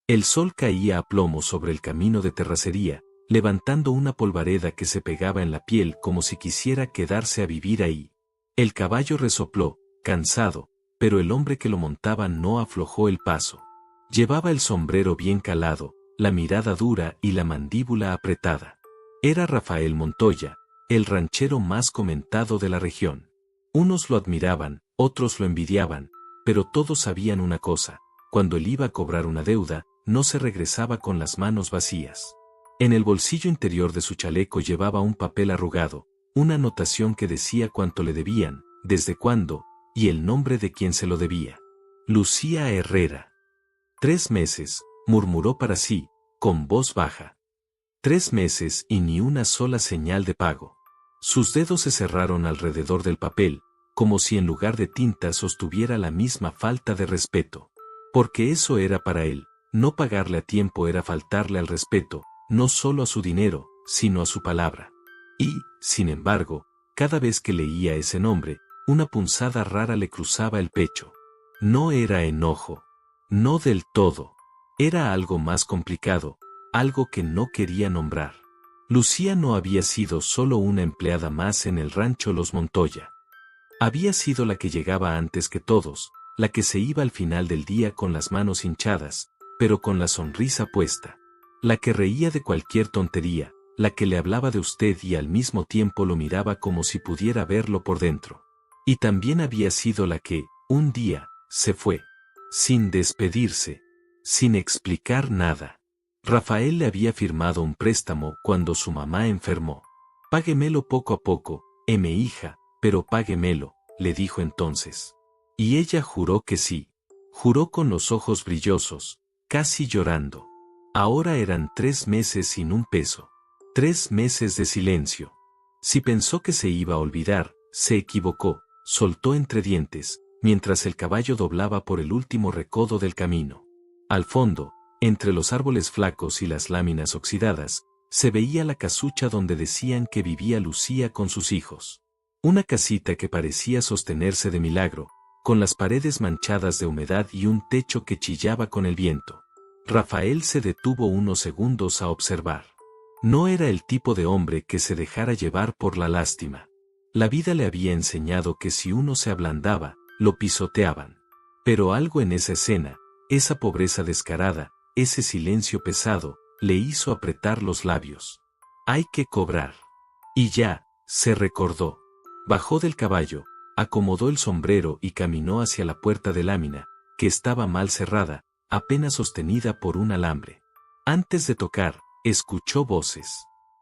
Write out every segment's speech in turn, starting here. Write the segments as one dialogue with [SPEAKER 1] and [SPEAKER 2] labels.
[SPEAKER 1] El sol caía a plomo sobre el camino de terracería, levantando una polvareda que se pegaba en la piel como si quisiera quedarse a vivir ahí. El caballo resopló, cansado, pero el hombre que lo montaba no aflojó el paso. Llevaba el sombrero bien calado, la mirada dura y la mandíbula apretada. Era Rafael Montoya, el ranchero más comentado de la región. Unos lo admiraban, otros lo envidiaban, pero todos sabían una cosa: cuando él iba a cobrar una deuda, no se regresaba con las manos vacías. En el bolsillo interior de su chaleco llevaba un papel arrugado, una anotación que decía cuánto le debían, desde cuándo, y el nombre de quien se lo debía. Lucía Herrera. 3 meses, murmuró para sí, con voz baja. 3 meses y ni una sola señal de pago. Sus dedos se cerraron alrededor del papel, como si en lugar de tinta sostuviera la misma falta de respeto. Porque eso era para él: no pagarle a tiempo era faltarle al respeto, no solo a su dinero, sino a su palabra. Y, sin embargo, cada vez que leía ese nombre, una punzada rara le cruzaba el pecho. No era enojo. No del todo. Era algo más complicado, algo que no quería nombrar. Lucía no había sido solo una empleada más en el rancho Los Montoya. Había sido la que llegaba antes que todos, la que se iba al final del día con las manos hinchadas, pero con la sonrisa puesta. La que reía de cualquier tontería, la que le hablaba de usted y al mismo tiempo lo miraba como si pudiera verlo por dentro. Y también había sido la que, un día, se fue. Sin despedirse. Sin explicar nada. Rafael le había firmado un préstamo cuando su mamá enfermó. Páguemelo poco a poco, mi hija, pero páguemelo, le dijo entonces. Y ella juró que sí. Juró con los ojos brillosos, casi llorando. Ahora eran 3 meses sin un peso. 3 meses de silencio. Si pensó que se iba a olvidar, se equivocó, soltó entre dientes, mientras el caballo doblaba por el último recodo del camino. Al fondo, entre los árboles flacos y las láminas oxidadas, se veía la casucha donde decían que vivía Lucía con sus hijos. Una casita que parecía sostenerse de milagro, con las paredes manchadas de humedad y un techo que chillaba con el viento. Rafael se detuvo unos segundos a observar. No era el tipo de hombre que se dejara llevar por la lástima. La vida le había enseñado que si uno se ablandaba, lo pisoteaban. Pero algo en esa escena, esa pobreza descarada, ese silencio pesado, le hizo apretar los labios. Hay que cobrar. Y ya, se recordó. Bajó del caballo, acomodó el sombrero y caminó hacia la puerta de lámina, que estaba mal cerrada, apenas sostenida por un alambre. Antes de tocar, escuchó voces.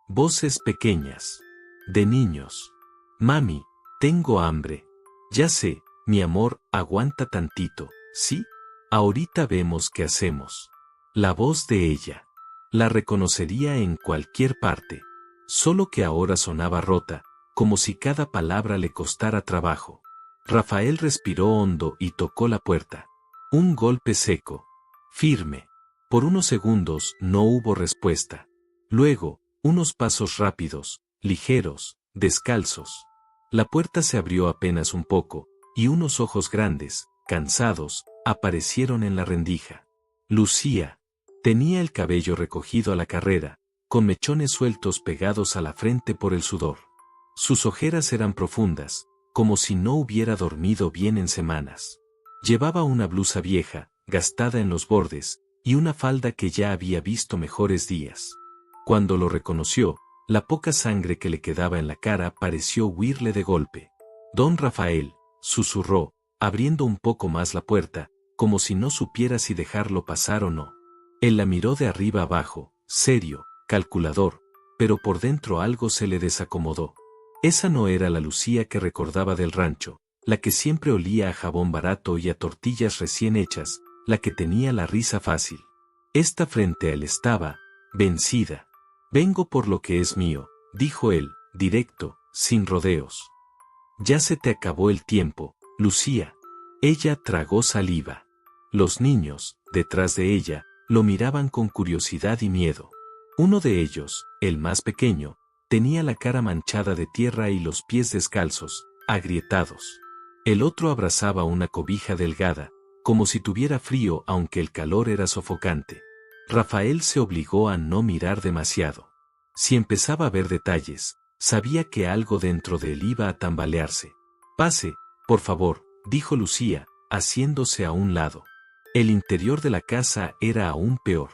[SPEAKER 1] Voces pequeñas. De niños. Mami, tengo hambre. Ya sé, mi amor, aguanta tantito, ¿sí? Ahorita vemos qué hacemos. La voz de ella. La reconocería en cualquier parte. Solo que ahora sonaba rota, como si cada palabra le costara trabajo. Rafael respiró hondo y tocó la puerta. Un golpe seco. Firme. Por unos segundos no hubo respuesta. Luego, unos pasos rápidos, ligeros, descalzos. La puerta se abrió apenas un poco, y unos ojos grandes, cansados, aparecieron en la rendija. Lucía. Tenía el cabello recogido a la carrera, con mechones sueltos pegados a la frente por el sudor. Sus ojeras eran profundas, como si no hubiera dormido bien en semanas. Llevaba una blusa vieja, gastada en los bordes, y una falda que ya había visto mejores días. Cuando lo reconoció, la poca sangre que le quedaba en la cara pareció huirle de golpe. Don Rafael, susurró, abriendo un poco más la puerta, como si no supiera si dejarlo pasar o no. Él la miró de arriba abajo, serio, calculador, pero por dentro algo se le desacomodó. Esa no era la Lucía que recordaba del rancho, la que siempre olía a jabón barato y a tortillas recién hechas, la que tenía la risa fácil. Esta frente a él estaba, vencida. Vengo por lo que es mío, dijo él, directo, sin rodeos. Ya se te acabó el tiempo, Lucía. Ella tragó saliva. Los niños, detrás de ella, lo miraban con curiosidad y miedo. Uno de ellos, el más pequeño, tenía la cara manchada de tierra y los pies descalzos, agrietados. El otro abrazaba una cobija delgada, como si tuviera frío aunque el calor era sofocante. Rafael se obligó a no mirar demasiado. Si empezaba a ver detalles, sabía que algo dentro de él iba a tambalearse. Pase, por favor, dijo Lucía, haciéndose a un lado. El interior de la casa era aún peor.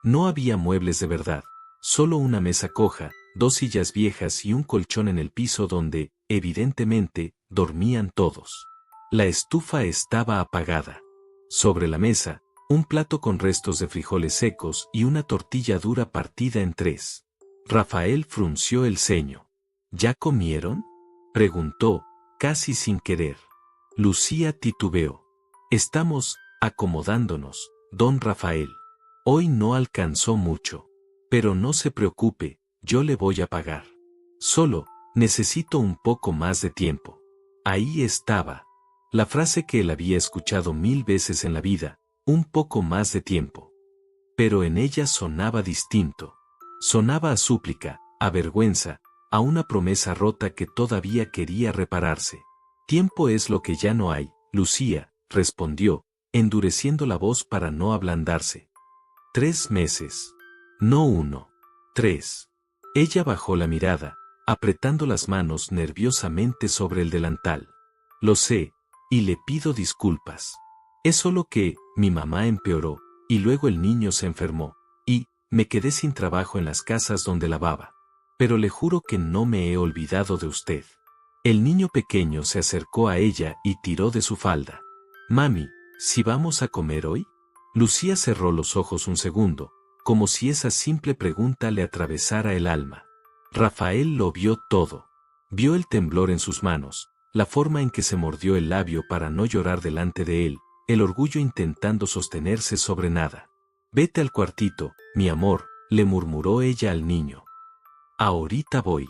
[SPEAKER 1] No había muebles de verdad, solo una mesa coja, 2 sillas viejas y un colchón en el piso donde, evidentemente, dormían todos. La estufa estaba apagada. Sobre la mesa, un plato con restos de frijoles secos y una tortilla dura partida en 3. Rafael frunció el ceño. ¿Ya comieron?, preguntó, casi sin querer. Lucía titubeó. Estamos acomodándonos, don Rafael. Hoy no alcanzó mucho. Pero no se preocupe, yo le voy a pagar. Solo, necesito un poco más de tiempo. Ahí estaba. La frase que él había escuchado 1000 veces en la vida, un poco más de tiempo. Pero en ella sonaba distinto. Sonaba a súplica, a vergüenza, a una promesa rota que todavía quería repararse. Tiempo es lo que ya no hay, Lucía, respondió, endureciendo la voz para no ablandarse. 3 meses. No 1. 3. Ella bajó la mirada, apretando las manos nerviosamente sobre el delantal. Lo sé, y le pido disculpas. Es solo que, mi mamá empeoró, y luego el niño se enfermó, y me quedé sin trabajo en las casas donde lavaba. Pero le juro que no me he olvidado de usted. El niño pequeño se acercó a ella y tiró de su falda. Mami, ¿si vamos a comer hoy? Lucía cerró los ojos un segundo, como si esa simple pregunta le atravesara el alma. Rafael lo vio todo. Vio el temblor en sus manos, la forma en que se mordió el labio para no llorar delante de él, el orgullo intentando sostenerse sobre nada. Vete al cuartito, mi amor, le murmuró ella al niño. Ahorita voy.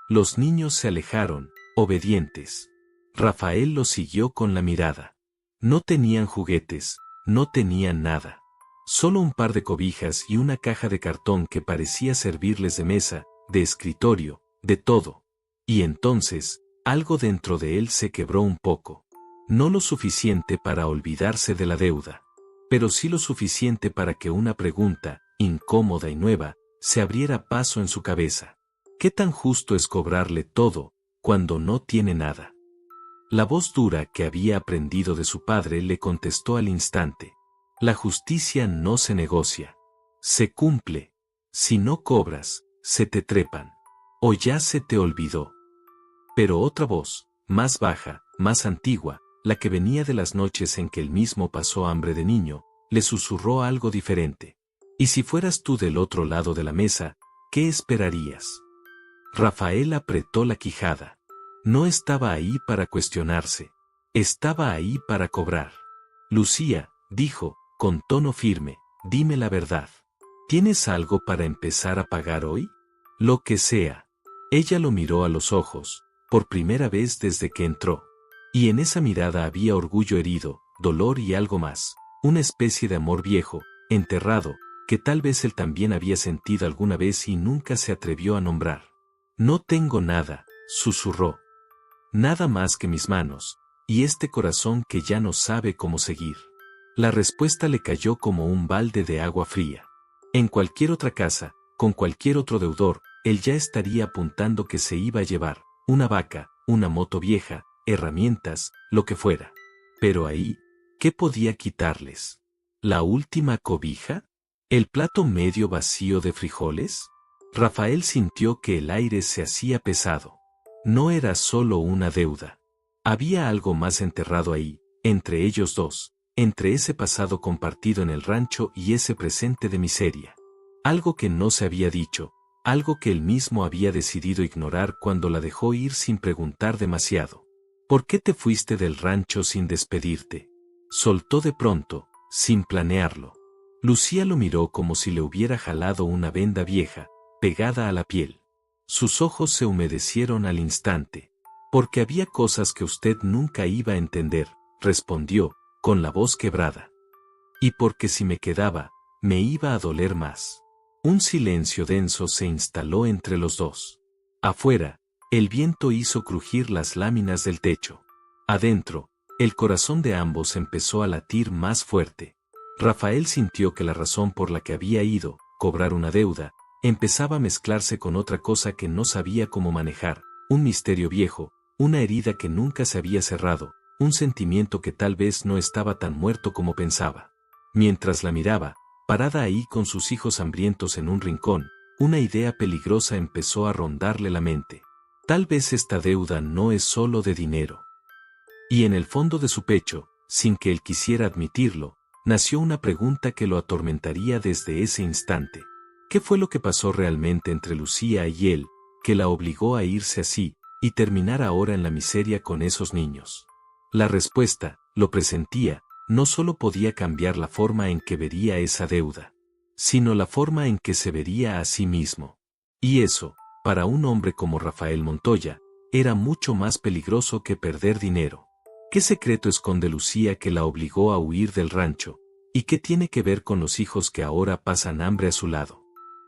[SPEAKER 1] Los niños se alejaron, obedientes. Rafael los siguió con la mirada. No tenían juguetes, no tenían nada. Solo un par de cobijas y una caja de cartón que parecía servirles de mesa, de escritorio, de todo. Y entonces, algo dentro de él se quebró un poco. No lo suficiente para olvidarse de la deuda, pero sí lo suficiente para que una pregunta, incómoda y nueva, se abriera paso en su cabeza. ¿Qué tan justo es cobrarle todo, cuando no tiene nada? La voz dura que había aprendido de su padre le contestó al instante. La justicia no se negocia. Se cumple. Si no cobras, se te trepan. O ya se te olvidó. Pero otra voz, más baja, más antigua, la que venía de las noches en que él mismo pasó hambre de niño, le susurró algo diferente. Y si fueras tú del otro lado de la mesa, ¿qué esperarías? Rafael apretó la quijada. No estaba ahí para cuestionarse. Estaba ahí para cobrar. Lucía, dijo, con tono firme, dime la verdad. ¿Tienes algo para empezar a pagar hoy? Lo que sea. Ella lo miró a los ojos, por primera vez desde que entró. Y en esa mirada había orgullo herido, dolor y algo más, una especie de amor viejo, enterrado, que tal vez él también había sentido alguna vez y nunca se atrevió a nombrar. No tengo nada, susurró. Nada más que mis manos, y este corazón que ya no sabe cómo seguir. La respuesta le cayó como un balde de agua fría. En cualquier otra casa, con cualquier otro deudor, él ya estaría apuntando que se iba a llevar una vaca, una moto vieja, herramientas, lo que fuera. Pero ahí, ¿qué podía quitarles? ¿La última cobija? ¿El plato medio vacío de frijoles? Rafael sintió que el aire se hacía pesado. No era solo una deuda. Había algo más enterrado ahí, entre ellos dos, entre ese pasado compartido en el rancho y ese presente de miseria. Algo que no se había dicho, algo que él mismo había decidido ignorar cuando la dejó ir sin preguntar demasiado. ¿Por qué te fuiste del rancho sin despedirte? Soltó de pronto, sin planearlo. Lucía lo miró como si le hubiera jalado una venda vieja, pegada a la piel. Sus ojos se humedecieron al instante. Porque había cosas que usted nunca iba a entender, respondió, con la voz quebrada. Y porque si me quedaba, me iba a doler más. Un silencio denso se instaló entre los dos. Afuera, el viento hizo crujir las láminas del techo. Adentro, el corazón de ambos empezó a latir más fuerte. Rafael sintió que la razón por la que había ido, cobrar una deuda, empezaba a mezclarse con otra cosa que no sabía cómo manejar, un misterio viejo, una herida que nunca se había cerrado, un sentimiento que tal vez no estaba tan muerto como pensaba. Mientras la miraba, parada ahí con sus hijos hambrientos en un rincón, una idea peligrosa empezó a rondarle la mente. Tal vez esta deuda no es solo de dinero. Y en el fondo de su pecho, sin que él quisiera admitirlo, nació una pregunta que lo atormentaría desde ese instante. ¿Qué fue lo que pasó realmente entre Lucía y él, que la obligó a irse así, y terminar ahora en la miseria con esos niños? La respuesta, lo presentía, no solo podía cambiar la forma en que vería esa deuda, sino la forma en que se vería a sí mismo. Y eso, para un hombre como Rafael Montoya, era mucho más peligroso que perder dinero. ¿Qué secreto esconde Lucía que la obligó a huir del rancho? ¿Y qué tiene que ver con los hijos que ahora pasan hambre a su lado?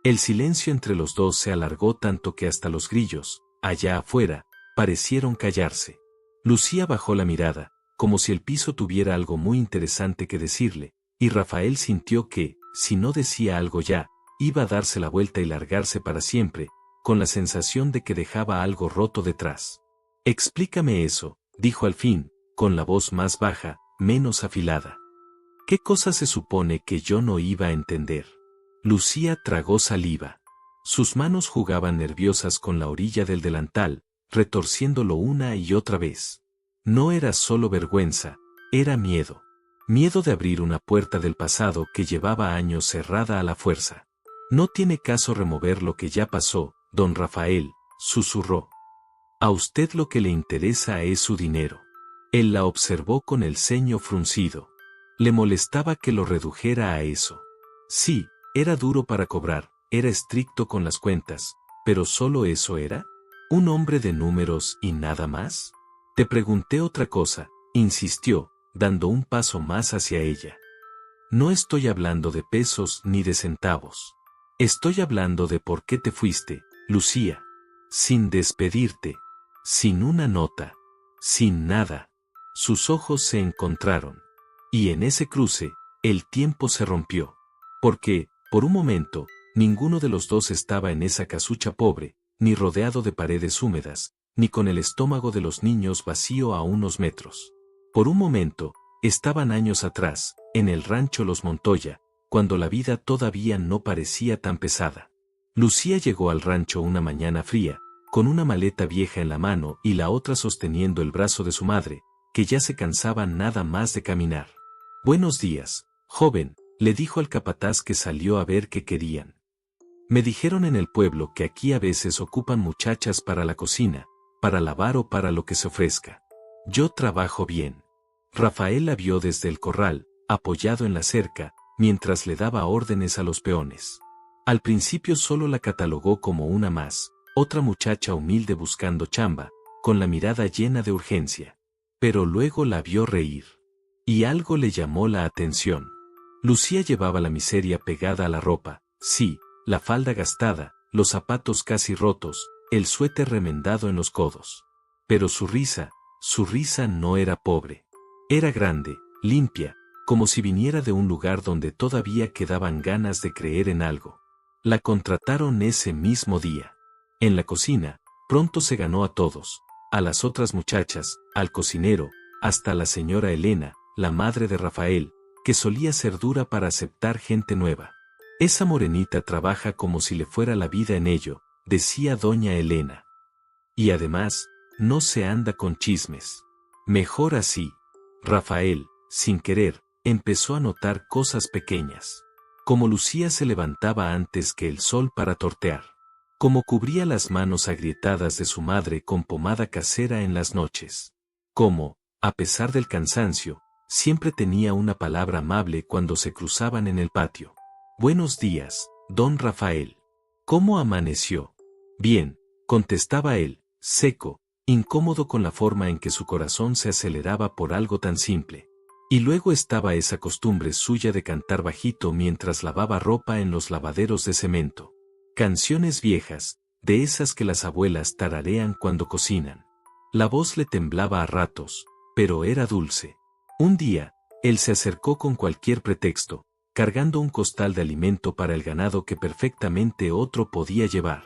[SPEAKER 1] El silencio entre los dos se alargó tanto que hasta los grillos, allá afuera, parecieron callarse. Lucía bajó la mirada, como si el piso tuviera algo muy interesante que decirle, y Rafael sintió que, si no decía algo ya, iba a darse la vuelta y largarse para siempre, con la sensación de que dejaba algo roto detrás. Explícame eso, dijo al fin, con la voz más baja, menos afilada. ¿Qué cosa se supone que yo no iba a entender? Lucía tragó saliva. Sus manos jugaban nerviosas con la orilla del delantal, retorciéndolo una y otra vez. No era solo vergüenza, era miedo. Miedo de abrir una puerta del pasado que llevaba años cerrada a la fuerza. No tiene caso remover lo que ya pasó, don Rafael, susurró. A usted lo que le interesa es su dinero. Él la observó con el ceño fruncido. Le molestaba que lo redujera a eso. Sí, era duro para cobrar, era estricto con las cuentas, pero ¿solo eso era? ¿Un hombre de números y nada más? Te pregunté otra cosa, insistió, dando un paso más hacia ella. No estoy hablando de pesos ni de centavos. Estoy hablando de por qué te fuiste, Lucía. Sin despedirte, sin una nota, sin nada. Sus ojos se encontraron. Y en ese cruce, el tiempo se rompió. Porque, por un momento, ninguno de los dos estaba en esa casucha pobre, ni rodeado de paredes húmedas, ni con el estómago de los niños vacío a unos metros. Por un momento, estaban años atrás, en el rancho Los Montoya, cuando la vida todavía no parecía tan pesada. Lucía llegó al rancho una mañana fría, con una maleta vieja en la mano y la otra sosteniendo el brazo de su madre, que ya se cansaba nada más de caminar. Buenos días, joven, le dijo al capataz que salió a ver qué querían. Me dijeron en el pueblo que aquí a veces ocupan muchachas para la cocina, para lavar o para lo que se ofrezca. Yo trabajo bien. Rafael la vio desde el corral, apoyado en la cerca, mientras le daba órdenes a los peones. Al principio solo la catalogó como una más, otra muchacha humilde buscando chamba, con la mirada llena de urgencia. Pero luego la vio reír. Y algo le llamó la atención. Lucía llevaba la miseria pegada a la ropa, sí, la falda gastada, los zapatos casi rotos, el suéter remendado en los codos. Pero su risa no era pobre. Era grande, limpia, como si viniera de un lugar donde todavía quedaban ganas de creer en algo. La contrataron ese mismo día. En la cocina, pronto se ganó a todos, a las otras muchachas, al cocinero, hasta a la señora Elena, la madre de Rafael, que solía ser dura para aceptar gente nueva. Esa morenita trabaja como si le fuera la vida en ello, decía doña Elena. Y además, no se anda con chismes. Mejor así. Rafael, sin querer, empezó a notar cosas pequeñas. Como Lucía se levantaba antes que el sol para tortear. Como cubría las manos agrietadas de su madre con pomada casera en las noches. Como, a pesar del cansancio, siempre tenía una palabra amable cuando se cruzaban en el patio. Buenos días, don Rafael. ¿Cómo amaneció? Bien, contestaba él, seco, incómodo con la forma en que su corazón se aceleraba por algo tan simple. Y luego estaba esa costumbre suya de cantar bajito mientras lavaba ropa en los lavaderos de cemento. Canciones viejas, de esas que las abuelas tararean cuando cocinan. La voz le temblaba a ratos, pero era dulce. Un día, Él se acercó con cualquier pretexto, cargando un costal de alimento para el ganado que perfectamente otro podía llevar.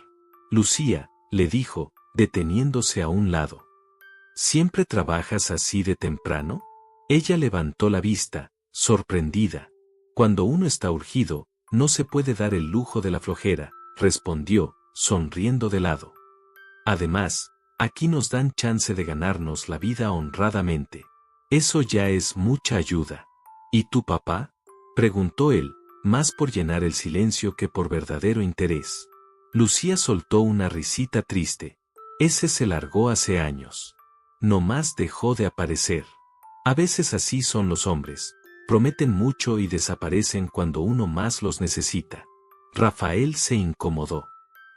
[SPEAKER 1] Lucía, le dijo, deteniéndose a un lado. ¿Siempre trabajas así de temprano? Ella levantó la vista, sorprendida. Cuando uno está urgido, no se puede dar el lujo de la flojera, respondió, sonriendo de lado. Además, aquí nos dan chance de ganarnos la vida honradamente. Eso ya es mucha ayuda. ¿Y tu papá? Preguntó él, más por llenar el silencio que por verdadero interés. Lucía soltó una risita triste. Ese se largó hace años. No más dejó de aparecer. A veces así son los hombres. Prometen mucho y desaparecen cuando uno más los necesita. Rafael se incomodó.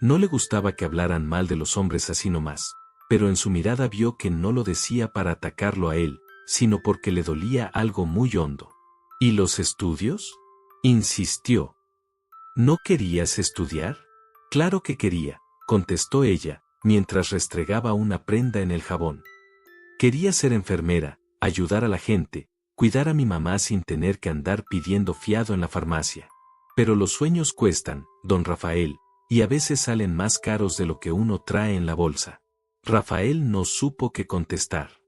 [SPEAKER 1] No le gustaba que hablaran mal de los hombres así nomás, pero en su mirada vio que no lo decía para atacarlo a él, sino porque le dolía algo muy hondo. ¿Y los estudios? Insistió. ¿No querías estudiar? Claro que quería, contestó ella, mientras restregaba una prenda en el jabón. Quería ser enfermera, ayudar a la gente, cuidar a mi mamá sin tener que andar pidiendo fiado en la farmacia. Pero los sueños cuestan, don Rafael, y a veces salen más caros de lo que uno trae en la bolsa. Rafael no supo qué contestar.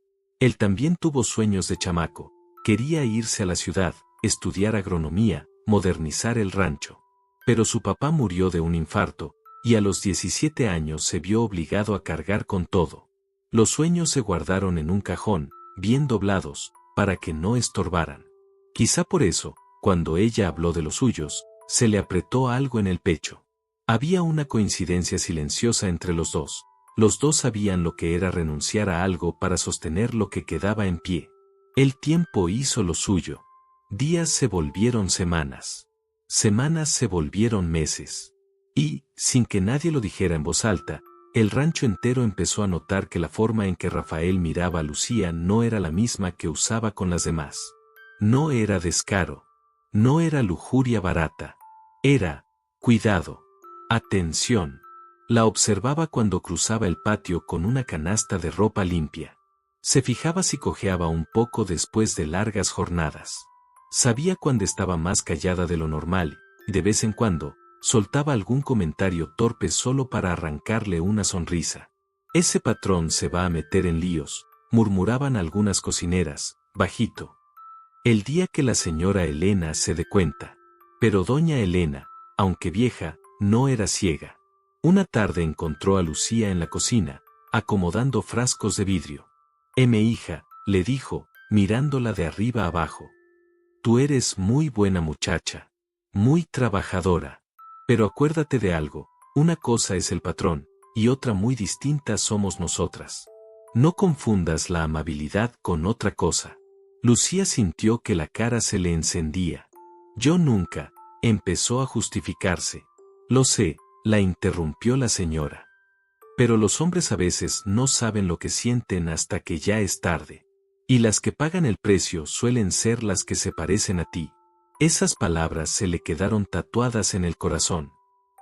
[SPEAKER 1] Él también tuvo sueños de chamaco. Quería irse a la ciudad, estudiar agronomía, modernizar el rancho. Pero su papá murió de un infarto, y a los 17 años se vio obligado a cargar con todo. Los sueños se guardaron en un cajón, bien doblados, para que no estorbaran. Quizá por eso, cuando ella habló de los suyos, se le apretó algo en el pecho. Había una coincidencia silenciosa entre los dos. Los dos sabían lo que era renunciar a algo para sostener lo que quedaba en pie. El tiempo hizo lo suyo. Días se volvieron semanas. Semanas se volvieron meses. Y, sin que nadie lo dijera en voz alta, el rancho entero empezó a notar que la forma en que Rafael miraba a Lucía no era la misma que usaba con las demás. No era descaro. No era lujuria barata. Era cuidado. Atención. La observaba cuando cruzaba el patio con una canasta de ropa limpia. Se fijaba si cojeaba un poco después de largas jornadas. Sabía cuando estaba más callada de lo normal, y de vez en cuando, soltaba algún comentario torpe solo para arrancarle una sonrisa. Ese patrón se va a meter en líos, murmuraban algunas cocineras, bajito. El día que la señora Elena se dé cuenta. Pero doña Elena, aunque vieja, no era ciega. Una tarde encontró a Lucía en la cocina, acomodando frascos de vidrio. Hija, le dijo, mirándola de arriba abajo. Tú eres muy buena muchacha. Muy trabajadora. Pero acuérdate de algo, una cosa es el patrón, y otra muy distinta somos nosotras. No confundas la amabilidad con otra cosa. Lucía sintió que la cara se le encendía. Yo nunca, empezó a justificarse. Lo sé, la interrumpió la señora. Pero los hombres a veces no saben lo que sienten hasta que ya es tarde. Y las que pagan el precio suelen ser las que se parecen a ti. Esas palabras se le quedaron tatuadas en el corazón.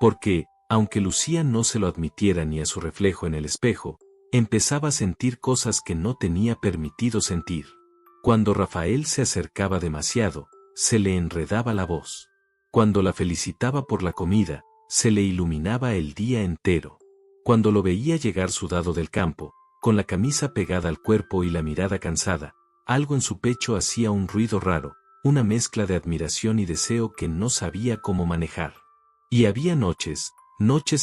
[SPEAKER 1] Porque, aunque Lucía no se lo admitiera ni a su reflejo en el espejo, empezaba a sentir cosas que no tenía permitido sentir. Cuando Rafael se acercaba demasiado, se le enredaba la voz. Cuando la felicitaba por la comida, se le iluminaba el día entero. Cuando lo veía llegar sudado del campo, con la camisa pegada al cuerpo y la mirada cansada, algo en su pecho hacía un ruido raro, una mezcla de admiración y deseo que no sabía cómo manejar. Y había noches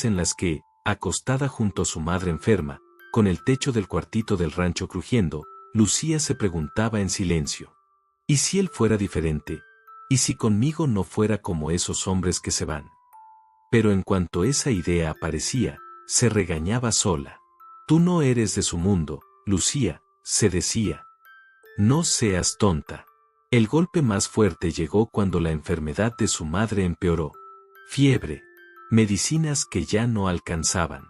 [SPEAKER 1] en las que, acostada junto a su madre enferma, con el techo del cuartito del rancho crujiendo, Lucía se preguntaba en silencio. ¿Y si él fuera diferente? ¿Y si conmigo no fuera como esos hombres que se van? Pero en cuanto esa idea aparecía, se regañaba sola. Tú no eres de su mundo, Lucía, se decía. No seas tonta. El golpe más fuerte llegó cuando la enfermedad de su madre empeoró. Fiebre. Medicinas que ya no alcanzaban.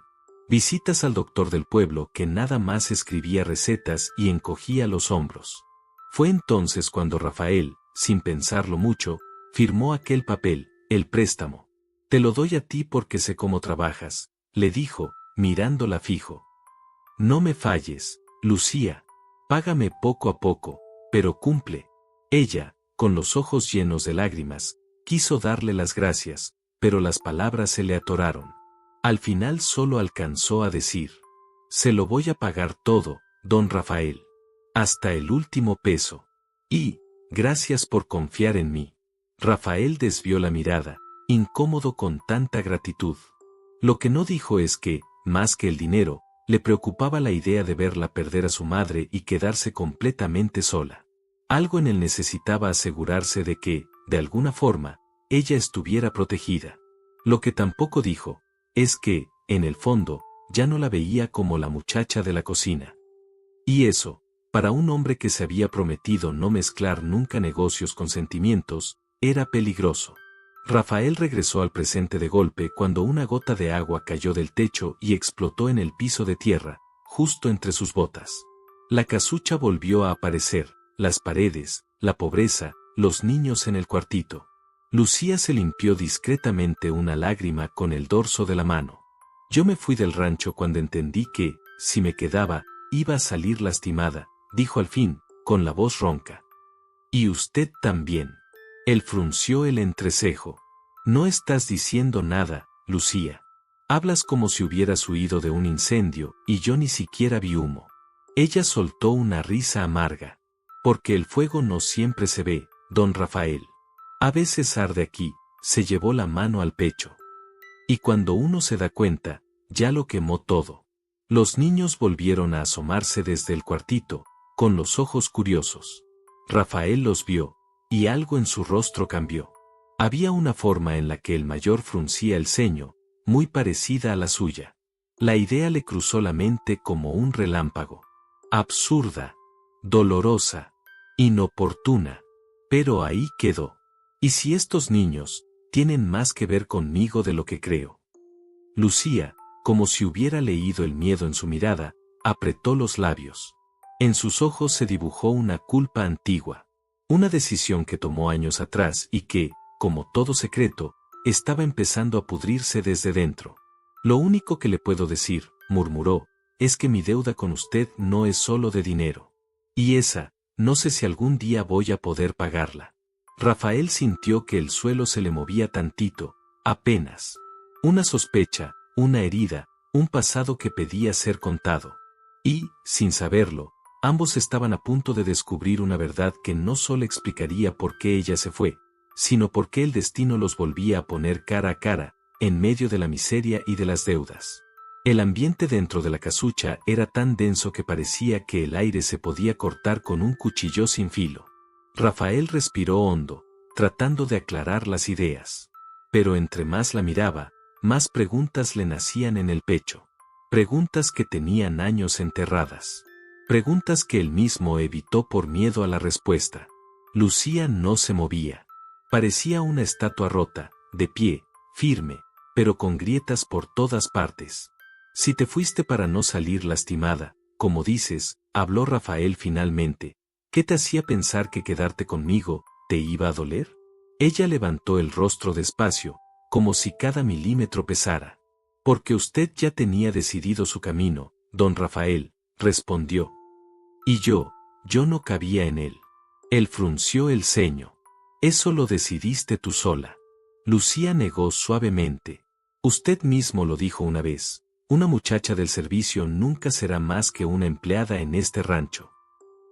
[SPEAKER 1] Visitas al doctor del pueblo que nada más escribía recetas y encogía los hombros. Fue entonces cuando Rafael, sin pensarlo mucho, firmó aquel papel, el préstamo. Te lo doy a ti porque sé cómo trabajas, le dijo, mirándola fijo. No me falles, Lucía. Págame poco a poco, pero cumple. Ella, con los ojos llenos de lágrimas, quiso darle las gracias, pero las palabras se le atoraron. Al final solo alcanzó a decir: se lo voy a pagar todo, don Rafael. Hasta el último peso. Y, gracias por confiar en mí. Rafael desvió la mirada, incómodo con tanta gratitud. Lo que no dijo es que, más que el dinero, le preocupaba la idea de verla perder a su madre y quedarse completamente sola. Algo en él necesitaba asegurarse de que, de alguna forma, ella estuviera protegida. Lo que tampoco dijo, es que, en el fondo, ya no la veía como la muchacha de la cocina. Y eso, para un hombre que se había prometido no mezclar nunca negocios con sentimientos, era peligroso. Rafael regresó al presente de golpe cuando una gota de agua cayó del techo y explotó en el piso de tierra, justo entre sus botas. La casucha volvió a aparecer, las paredes, la pobreza, los niños en el cuartito. Lucía se limpió discretamente una lágrima con el dorso de la mano. Yo me fui del rancho cuando entendí que, si me quedaba, iba a salir lastimada, dijo al fin, con la voz ronca. Y usted también. Él frunció el entrecejo. No estás diciendo nada, Lucía. Hablas como si hubieras huido de un incendio, y yo ni siquiera vi humo. Ella soltó una risa amarga. Porque el fuego no siempre se ve, don Rafael. A veces arde aquí, se llevó la mano al pecho. Y cuando uno se da cuenta, ya lo quemó todo. Los niños volvieron a asomarse desde el cuartito, con los ojos curiosos. Rafael los vio, y algo en su rostro cambió. Había una forma en la que el mayor fruncía el ceño, muy parecida a la suya. La idea le cruzó la mente como un relámpago. Absurda, dolorosa, inoportuna. Pero ahí quedó. ¿Y si estos niños tienen más que ver conmigo de lo que creo? Lucía, como si hubiera leído el miedo en su mirada, apretó los labios. En sus ojos se dibujó una culpa antigua. Una decisión que tomó años atrás y que, como todo secreto, estaba empezando a pudrirse desde dentro. Lo único que le puedo decir, murmuró, es que mi deuda con usted no es solo de dinero. Y esa, no sé si algún día voy a poder pagarla. Rafael sintió que el suelo se le movía tantito, apenas. Una sospecha, una herida, un pasado que pedía ser contado. Y, sin saberlo, ambos estaban a punto de descubrir una verdad que no solo explicaría por qué ella se fue, sino por qué el destino los volvía a poner cara a cara, en medio de la miseria y de las deudas. El ambiente dentro de la casucha era tan denso que parecía que el aire se podía cortar con un cuchillo sin filo. Rafael respiró hondo, tratando de aclarar las ideas. Pero entre más la miraba, más preguntas le nacían en el pecho. Preguntas que tenían años enterradas. Preguntas que él mismo evitó por miedo a la respuesta. Lucía no se movía. Parecía una estatua rota, de pie, firme, pero con grietas por todas partes. Si te fuiste para no salir lastimada, como dices, habló Rafael finalmente, ¿qué te hacía pensar que quedarte conmigo te iba a doler? Ella levantó el rostro despacio, como si cada milímetro pesara. Porque usted ya tenía decidido su camino, don Rafael, respondió. Y yo no cabía en él. Él frunció el ceño. Eso lo decidiste tú sola. Lucía negó suavemente. Usted mismo lo dijo una vez. Una muchacha del servicio nunca será más que una empleada en este rancho.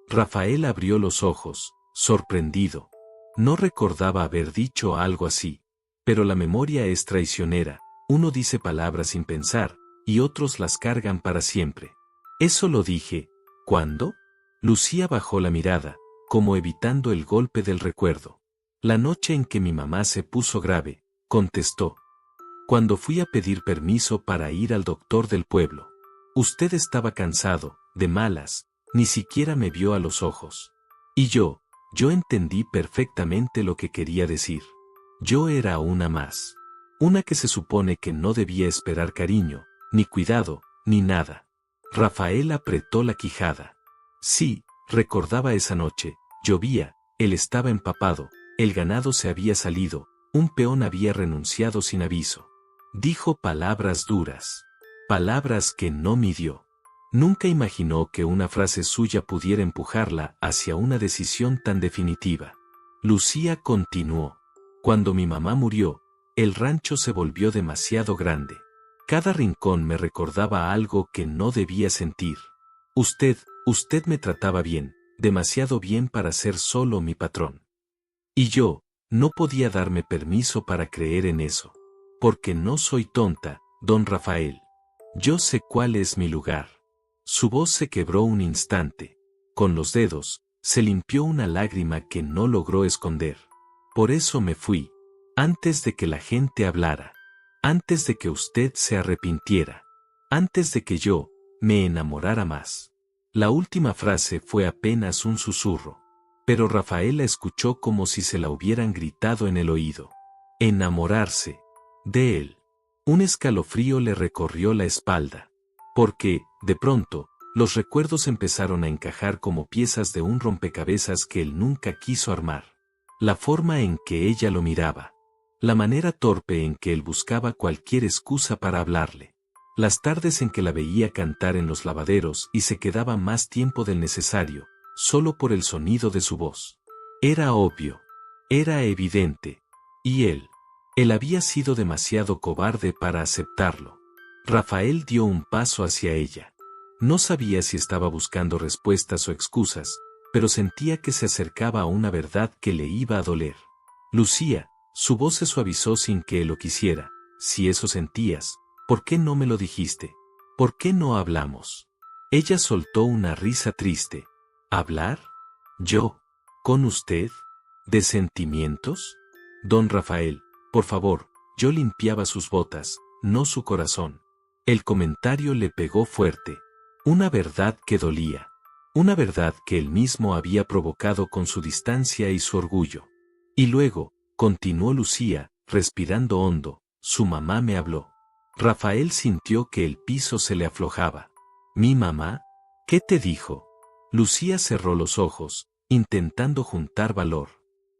[SPEAKER 1] Rafael abrió los ojos, sorprendido. No recordaba haber dicho algo así. Pero la memoria es traicionera. Uno dice palabras sin pensar, y otros las cargan para siempre. Eso lo dije. ¿Cuándo? Lucía bajó la mirada, como evitando el golpe del recuerdo. La noche en que mi mamá se puso grave, contestó. Cuando fui a pedir permiso para ir al doctor del pueblo. Usted estaba cansado, de malas, ni siquiera me vio a los ojos. Y yo entendí perfectamente lo que quería decir. Yo era una más. Una que se supone que no debía esperar cariño, ni cuidado, ni nada. Rafael apretó la quijada. Sí, recordaba esa noche, llovía, él estaba empapado, el ganado se había salido, un peón había renunciado sin aviso. Dijo palabras duras. Palabras que no midió. Nunca imaginó que una frase suya pudiera empujarla hacia una decisión tan definitiva. Lucía continuó. Cuando mi mamá murió, el rancho se volvió demasiado grande. Cada rincón me recordaba algo que no debía sentir. Usted me trataba bien, demasiado bien para ser solo mi patrón. Y yo, no podía darme permiso para creer en eso. Porque no soy tonta, don Rafael. Yo sé cuál es mi lugar. Su voz se quebró un instante. Con los dedos, se limpió una lágrima que no logró esconder. Por eso me fui. Antes de que la gente hablara. Antes de que usted se arrepintiera. Antes de que yo me enamorara más. La última frase fue apenas un susurro. Pero Rafael la escuchó como si se la hubieran gritado en el oído. Enamorarse. De él. Un escalofrío le recorrió la espalda. Porque, de pronto, los recuerdos empezaron a encajar como piezas de un rompecabezas que él nunca quiso armar. La forma en que ella lo miraba. La manera torpe en que él buscaba cualquier excusa para hablarle. Las tardes en que la veía cantar en los lavaderos y se quedaba más tiempo del necesario, solo por el sonido de su voz. Era obvio. Era evidente. Y él había sido demasiado cobarde para aceptarlo. Rafael dio un paso hacia ella. No sabía si estaba buscando respuestas o excusas, pero sentía que se acercaba a una verdad que le iba a doler. Lucía, su voz se suavizó sin que él lo quisiera. Si eso sentías, ¿por qué no me lo dijiste? ¿Por qué no hablamos? Ella soltó una risa triste. ¿Hablar? ¿Yo? ¿Con usted? ¿De sentimientos? Don Rafael, por favor, yo limpiaba sus botas, no su corazón. El comentario le pegó fuerte. Una verdad que dolía. Una verdad que él mismo había provocado con su distancia y su orgullo. Y luego, continuó Lucía, respirando hondo, su mamá me habló. Rafael sintió que el piso se le aflojaba. ¿Mi mamá? ¿Qué te dijo? Lucía cerró los ojos, intentando juntar valor.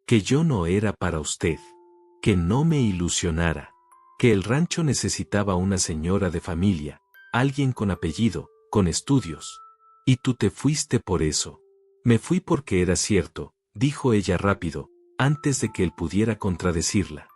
[SPEAKER 1] Que yo no era para usted. Que no me ilusionara. Que el rancho necesitaba una señora de familia, alguien con apellido, con estudios. Y tú te fuiste por eso. Me fui porque era cierto, dijo ella rápido, antes de que él pudiera contradecirla.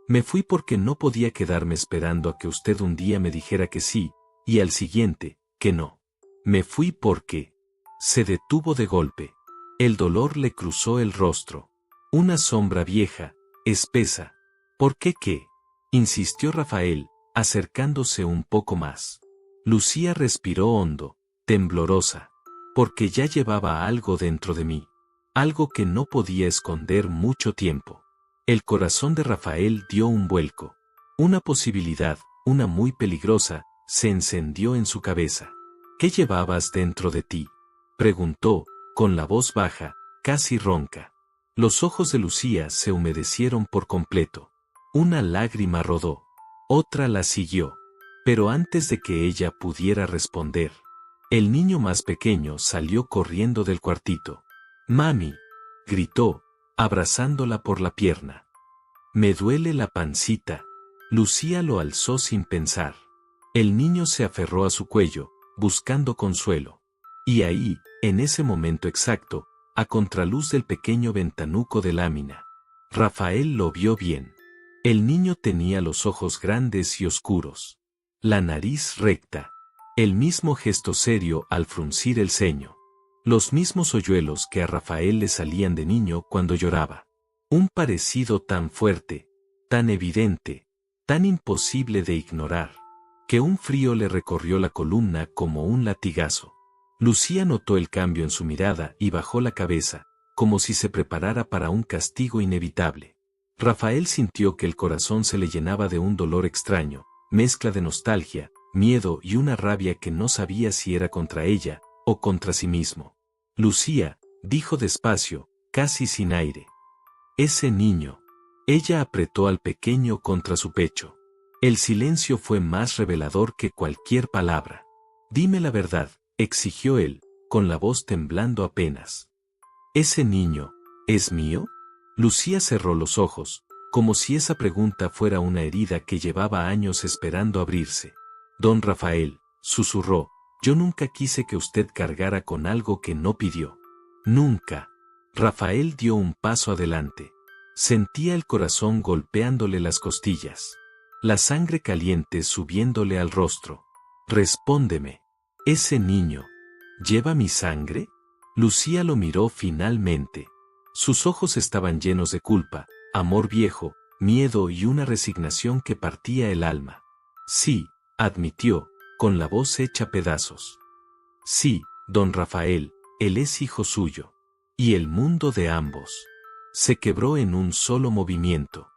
[SPEAKER 1] Me fui porque no podía quedarme esperando a que usted un día me dijera que sí, y al siguiente, que no. Me fui porque... Se detuvo de golpe. El dolor le cruzó el rostro. Una sombra vieja, espesa. ¿Por qué qué? Insistió Rafael, acercándose un poco más. Lucía respiró hondo, temblorosa. Porque ya llevaba algo dentro de mí. Algo que no podía esconder mucho tiempo. El corazón de Rafael dio un vuelco. Una posibilidad, una muy peligrosa, se encendió en su cabeza. ¿Qué llevabas dentro de ti? Preguntó, con la voz baja, casi ronca. Los ojos de Lucía se humedecieron por completo. Una lágrima rodó. Otra la siguió. Pero antes de que ella pudiera responder, el niño más pequeño salió corriendo del cuartito. «Mami», gritó, abrazándola por la pierna. «Me duele la pancita». Lucía lo alzó sin pensar. El niño se aferró a su cuello, buscando consuelo. Y ahí, en ese momento exacto, a contraluz del pequeño ventanuco de lámina, Rafael lo vio bien. El niño tenía los ojos grandes y oscuros. La nariz recta. El mismo gesto serio al fruncir el ceño. Los mismos hoyuelos que a Rafael le salían de niño cuando lloraba. Un parecido tan fuerte, tan evidente, tan imposible de ignorar, que un frío le recorrió la columna como un latigazo. Lucía notó el cambio en su mirada y bajó la cabeza, como si se preparara para un castigo inevitable. Rafael sintió que el corazón se le llenaba de un dolor extraño, mezcla de nostalgia, miedo y una rabia que no sabía si era contra ella o contra sí mismo. «Lucía», dijo despacio, casi sin aire. «Ese niño». Ella apretó al pequeño contra su pecho. El silencio fue más revelador que cualquier palabra. «Dime la verdad», exigió él, con la voz temblando apenas. «¿Ese niño es mío?» Lucía cerró los ojos, como si esa pregunta fuera una herida que llevaba años esperando abrirse. «Don Rafael», susurró, Yo nunca quise que usted cargara con algo que no pidió. Nunca. Rafael dio un paso adelante. Sentía el corazón golpeándole las costillas. La sangre caliente subiéndole al rostro. Respóndeme. ¿Ese niño lleva mi sangre? Lucía lo miró finalmente. Sus ojos estaban llenos de culpa, amor viejo, miedo y una resignación que partía el alma. Sí, admitió, con la voz hecha pedazos. Sí, don Rafael, él es hijo suyo. Y el mundo de ambos se quebró en un solo movimiento.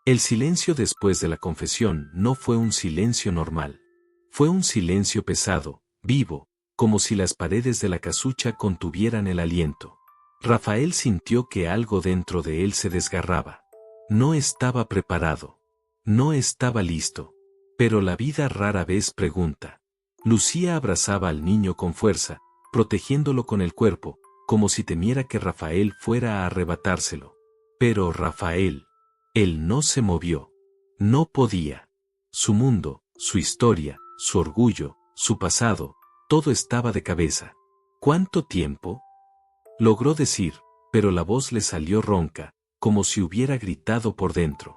[SPEAKER 1] El silencio después de la confesión no fue un silencio normal. Fue un silencio pesado, vivo, como si las paredes de la casucha contuvieran el aliento. Rafael sintió que algo dentro de él se desgarraba. No estaba preparado. No estaba listo. Pero la vida rara vez pregunta. Lucía abrazaba al niño con fuerza, protegiéndolo con el cuerpo, como si temiera que Rafael fuera a arrebatárselo. Pero Rafael, él no se movió. No podía. Su mundo, su historia, su orgullo, su pasado, todo estaba de cabeza. ¿Cuánto tiempo? Logró decir, pero la voz le salió ronca, como si hubiera gritado por dentro.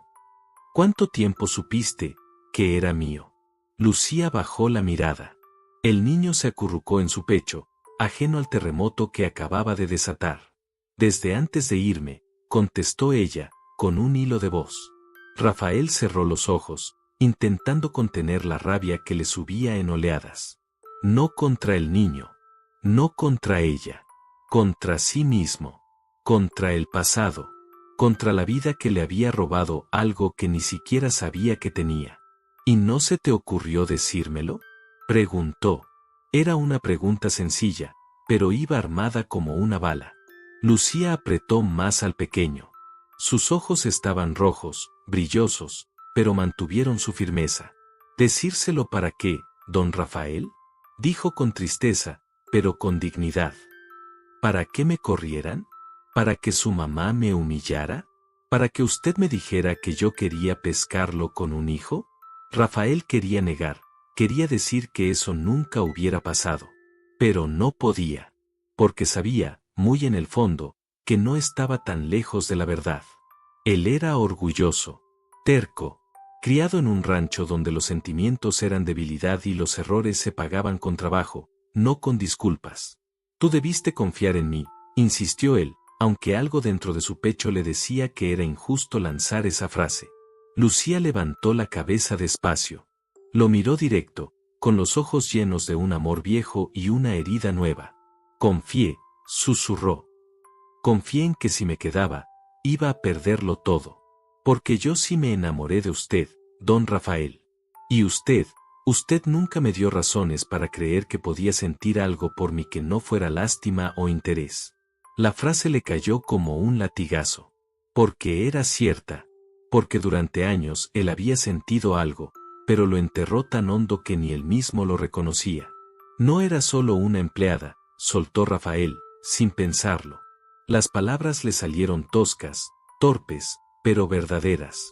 [SPEAKER 1] ¿Cuánto tiempo supiste que era mío? Lucía bajó la mirada. El niño se acurrucó en su pecho, ajeno al terremoto que acababa de desatar. Desde antes de irme, contestó ella, con un hilo de voz. Rafael cerró los ojos, intentando contener la rabia que le subía en oleadas. No contra el niño, no contra ella, contra sí mismo, contra el pasado, contra la vida que le había robado algo que ni siquiera sabía que tenía. ¿Y no se te ocurrió decírmelo? Preguntó. Era una pregunta sencilla, pero iba armada como una bala. Lucía apretó más al pequeño. Sus ojos estaban rojos, brillosos, pero mantuvieron su firmeza. ¿Decírselo para qué, don Rafael? Dijo con tristeza, pero con dignidad. ¿Para qué me corrieran? ¿Para que su mamá me humillara? ¿Para que usted me dijera que yo quería pescarlo con un hijo? Rafael quería negar, quería decir que eso nunca hubiera pasado. Pero no podía. Porque sabía, muy en el fondo, que no estaba tan lejos de la verdad. Él era orgulloso, terco, criado en un rancho donde los sentimientos eran debilidad y los errores se pagaban con trabajo, no con disculpas. Tú debiste confiar en mí, insistió él, aunque algo dentro de su pecho le decía que era injusto lanzar esa frase. Lucía levantó la cabeza despacio. Lo miró directo, con los ojos llenos de un amor viejo y una herida nueva. Confié, susurró. Confié en que si me quedaba, iba a perderlo todo. Porque yo sí me enamoré de usted, don Rafael. Y usted nunca me dio razones para creer que podía sentir algo por mí que no fuera lástima o interés. La frase le cayó como un latigazo. Porque era cierta. Porque durante años él había sentido algo, pero lo enterró tan hondo que ni él mismo lo reconocía. No era solo una empleada, soltó Rafael, sin pensarlo. Las palabras le salieron toscas, torpes, pero verdaderas.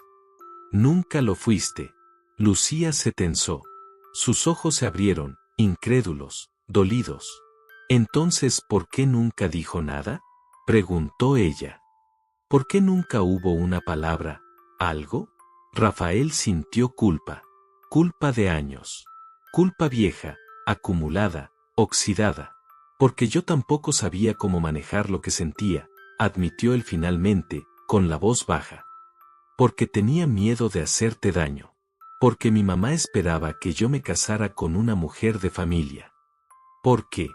[SPEAKER 1] Nunca lo fuiste. Lucía se tensó. Sus ojos se abrieron, incrédulos, dolidos. Entonces, ¿por qué nunca dijo nada? Preguntó ella. ¿Por qué nunca hubo una palabra, algo? Rafael sintió culpa. Culpa de años. Culpa vieja, acumulada, oxidada. Porque yo tampoco sabía cómo manejar lo que sentía, admitió él finalmente, con la voz baja. Porque tenía miedo de hacerte daño. Porque mi mamá esperaba que yo me casara con una mujer de familia. Porque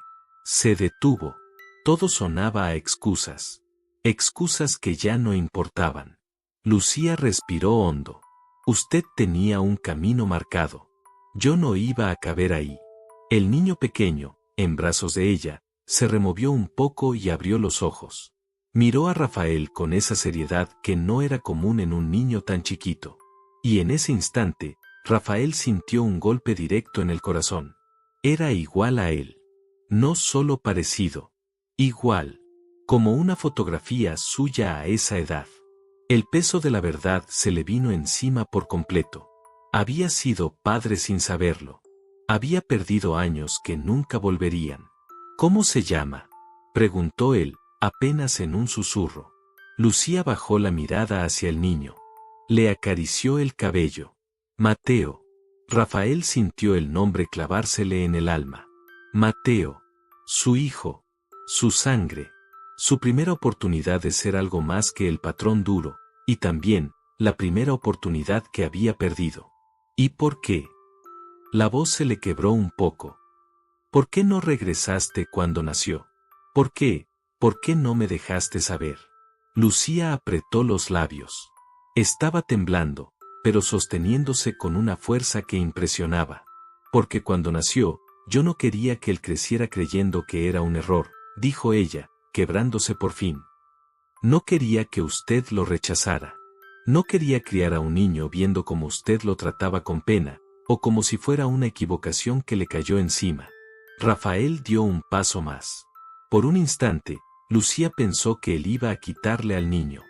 [SPEAKER 1] se detuvo. Todo sonaba a excusas. Excusas que ya no importaban. Lucía respiró hondo. Usted tenía un camino marcado. Yo no iba a caber ahí. El niño pequeño, en brazos de ella, se removió un poco y abrió los ojos. Miró a Rafael con esa seriedad que no era común en un niño tan chiquito. Y en ese instante, Rafael sintió un golpe directo en el corazón. Era igual a él. No solo parecido. Igual. Como una fotografía suya a esa edad. El peso de la verdad se le vino encima por completo. Había sido padre sin saberlo. Había perdido años que nunca volverían. ¿Cómo se llama?, preguntó él, apenas en un susurro. Lucía bajó la mirada hacia el niño. Le acarició el cabello. Mateo. Rafael sintió el nombre clavársele en el alma. Mateo. Su hijo. Su sangre. Su primera oportunidad de ser algo más que el patrón duro, y también, la primera oportunidad que había perdido. ¿Y por qué? La voz se le quebró un poco. ¿Por qué no regresaste cuando nació? ¿Por qué? ¿Por qué no me dejaste saber? Lucía apretó los labios. Estaba temblando, pero sosteniéndose con una fuerza que impresionaba. Porque cuando nació, yo no quería que él creciera creyendo que era un error, dijo ella, quebrándose por fin. No quería que usted lo rechazara. No quería criar a un niño viendo cómo usted lo trataba con pena, o como si fuera una equivocación que le cayó encima. Rafael dio un paso más. Por un instante, Lucía pensó que él iba a quitarle al niño.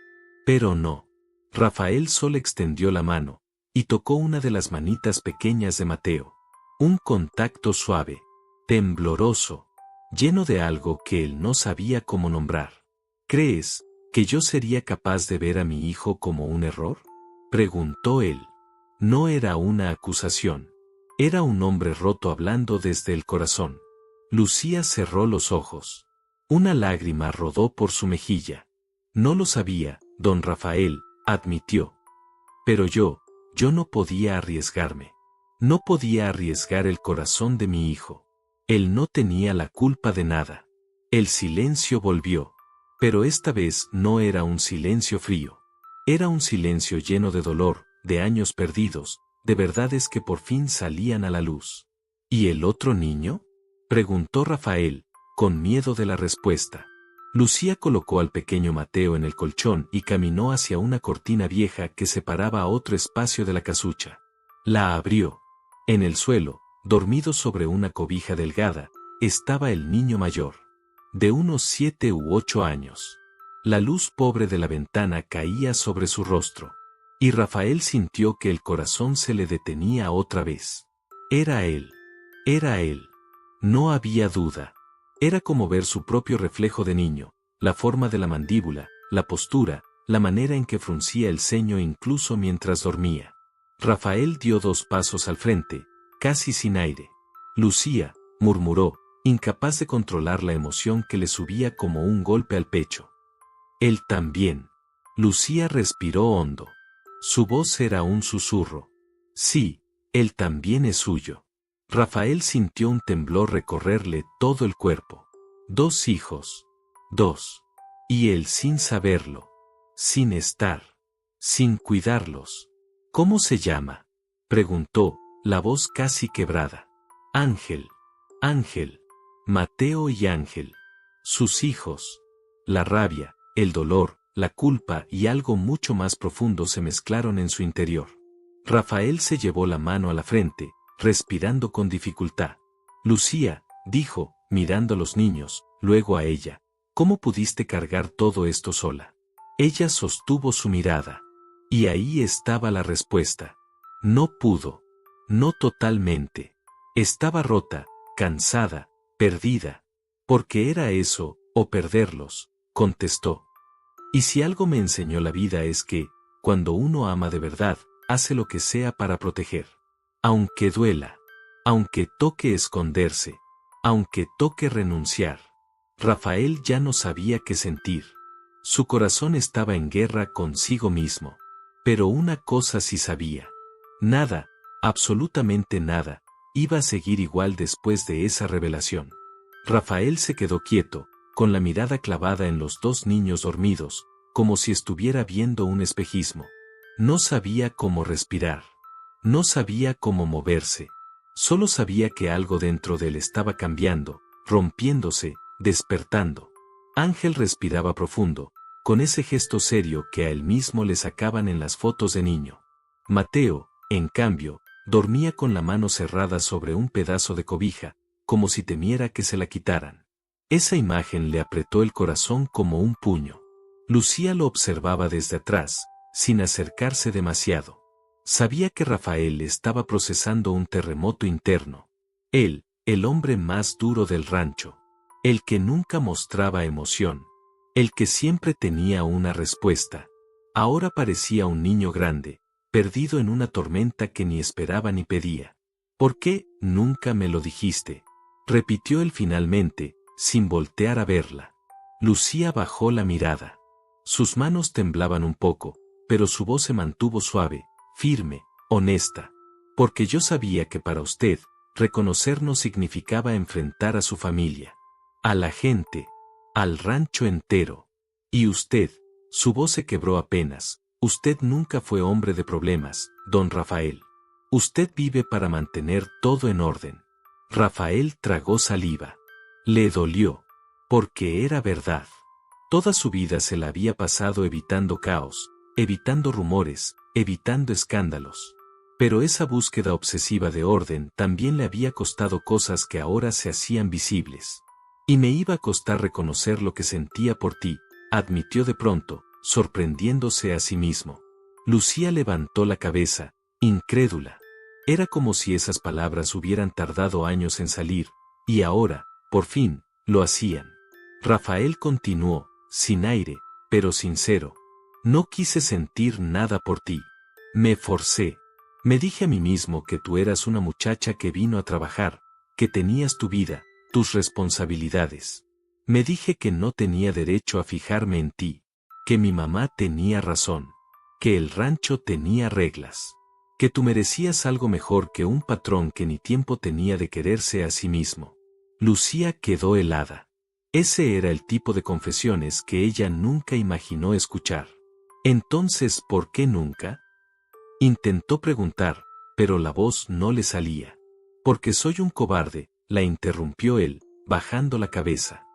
[SPEAKER 1] Pero no. Rafael solo extendió la mano, y tocó una de las manitas pequeñas de Mateo. Un contacto suave, tembloroso, lleno de algo que él no sabía cómo nombrar. ¿Crees que yo sería capaz de ver a mi hijo como un error?, preguntó él. No era una acusación. Era un hombre roto hablando desde el corazón. Lucía cerró los ojos. Una lágrima rodó por su mejilla. No lo sabía, don Rafael, admitió. Pero yo no podía arriesgarme. No podía arriesgar el corazón de mi hijo. Él no tenía la culpa de nada. El silencio volvió. Pero esta vez no era un silencio frío. Era un silencio lleno de dolor, de años perdidos, de verdades que por fin salían a la luz. ¿Y el otro niño?, preguntó Rafael, con miedo de la respuesta. Lucía colocó al pequeño Mateo en el colchón y caminó hacia una cortina vieja que separaba a otro espacio de la casucha. La abrió. En el suelo, dormido sobre una cobija delgada, estaba el niño mayor. De unos 7 u 8 años. La luz pobre de la ventana caía sobre su rostro. Y Rafael sintió que el corazón se le detenía otra vez. Era él. Era él. No había duda. Era como ver su propio reflejo de niño, la forma de la mandíbula, la postura, la manera en que fruncía el ceño incluso mientras dormía. Rafael dio 2 pasos al frente, casi sin aire. Lucía, murmuró, incapaz de controlar la emoción que le subía como un golpe al pecho. Él también. Lucía respiró hondo. Su voz era un susurro. Sí, él también es suyo. Rafael sintió un temblor recorrerle todo el cuerpo. 2 hijos. 2. Y él sin saberlo. Sin estar. Sin cuidarlos. ¿Cómo se llama?, preguntó, la voz casi quebrada. Ángel. Ángel. Mateo y Ángel. Sus hijos. La rabia, el dolor, la culpa y algo mucho más profundo se mezclaron en su interior. Rafael se llevó la mano a la frente, respirando con dificultad. Lucía, dijo, mirando a los niños, luego a ella, ¿cómo pudiste cargar todo esto sola? Ella sostuvo su mirada. Y ahí estaba la respuesta. No pudo. No totalmente. Estaba rota, cansada, perdida. Porque era eso, o perderlos, contestó. Y si algo me enseñó la vida es que, cuando uno ama de verdad, hace lo que sea para proteger. Aunque duela. Aunque toque esconderse. Aunque toque renunciar. Rafael ya no sabía qué sentir. Su corazón estaba en guerra consigo mismo. Pero una cosa sí sabía. Nada, absolutamente nada, iba a seguir igual después de esa revelación. Rafael se quedó quieto, con la mirada clavada en los 2 niños dormidos, como si estuviera viendo un espejismo. No sabía cómo respirar. No sabía cómo moverse. Solo sabía que algo dentro de él estaba cambiando, rompiéndose, despertando. Ángel respiraba profundo, con ese gesto serio que a él mismo le sacaban en las fotos de niño. Mateo, en cambio, dormía con la mano cerrada sobre un pedazo de cobija, como si temiera que se la quitaran. Esa imagen le apretó el corazón como un puño. Lucía lo observaba desde atrás, sin acercarse demasiado. Sabía que Rafael estaba procesando un terremoto interno. Él, el hombre más duro del rancho. El que nunca mostraba emoción. El que siempre tenía una respuesta. Ahora parecía un niño grande, perdido en una tormenta que ni esperaba ni pedía. ¿Por qué nunca me lo dijiste? Repitió él finalmente, sin voltear a verla. Lucía bajó la mirada. Sus manos temblaban un poco, pero su voz se mantuvo suave, firme, honesta. Porque yo sabía que para usted, reconocernos significaba enfrentar a su familia, a la gente, al rancho entero. Y usted, su voz se quebró apenas, usted nunca fue hombre de problemas, don Rafael. Usted vive para mantener todo en orden. Rafael tragó saliva. Le dolió, porque era verdad. Toda su vida se la había pasado evitando caos, evitando rumores, evitando escándalos. Pero esa búsqueda obsesiva de orden también le había costado cosas que ahora se hacían visibles. Y me iba a costar reconocer lo que sentía por ti, admitió de pronto, sorprendiéndose a sí mismo. Lucía levantó la cabeza, incrédula. Era como si esas palabras hubieran tardado años en salir, y ahora, por fin, lo hacían. Rafael continuó, sin aire, pero sincero. No quise sentir nada por ti. Me forcé. Me dije a mí mismo que tú eras una muchacha que vino a trabajar, que tenías tu vida, tus responsabilidades. Me dije que no tenía derecho a fijarme en ti, que mi mamá tenía razón, que el rancho tenía reglas, que tú merecías algo mejor que un patrón que ni tiempo tenía de quererse a sí mismo. Lucía quedó helada. Ese era el tipo de confesiones que ella nunca imaginó escuchar. Entonces, ¿por qué nunca? Intentó preguntar, pero la voz no le salía. Porque soy un cobarde, la interrumpió él, bajando la cabeza.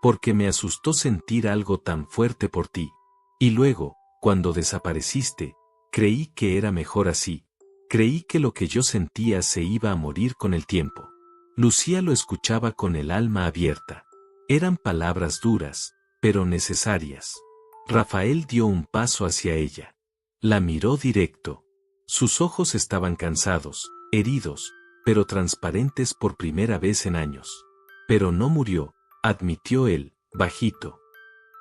[SPEAKER 1] Porque me asustó sentir algo tan fuerte por ti. Y luego, cuando desapareciste, creí que era mejor así. Creí que lo que yo sentía se iba a morir con el tiempo. Lucía lo escuchaba con el alma abierta. Eran palabras duras, pero necesarias. Rafael dio un paso hacia ella. La miró directo. Sus ojos estaban cansados, heridos, pero transparentes por primera vez en años. Pero no murió, admitió él, bajito.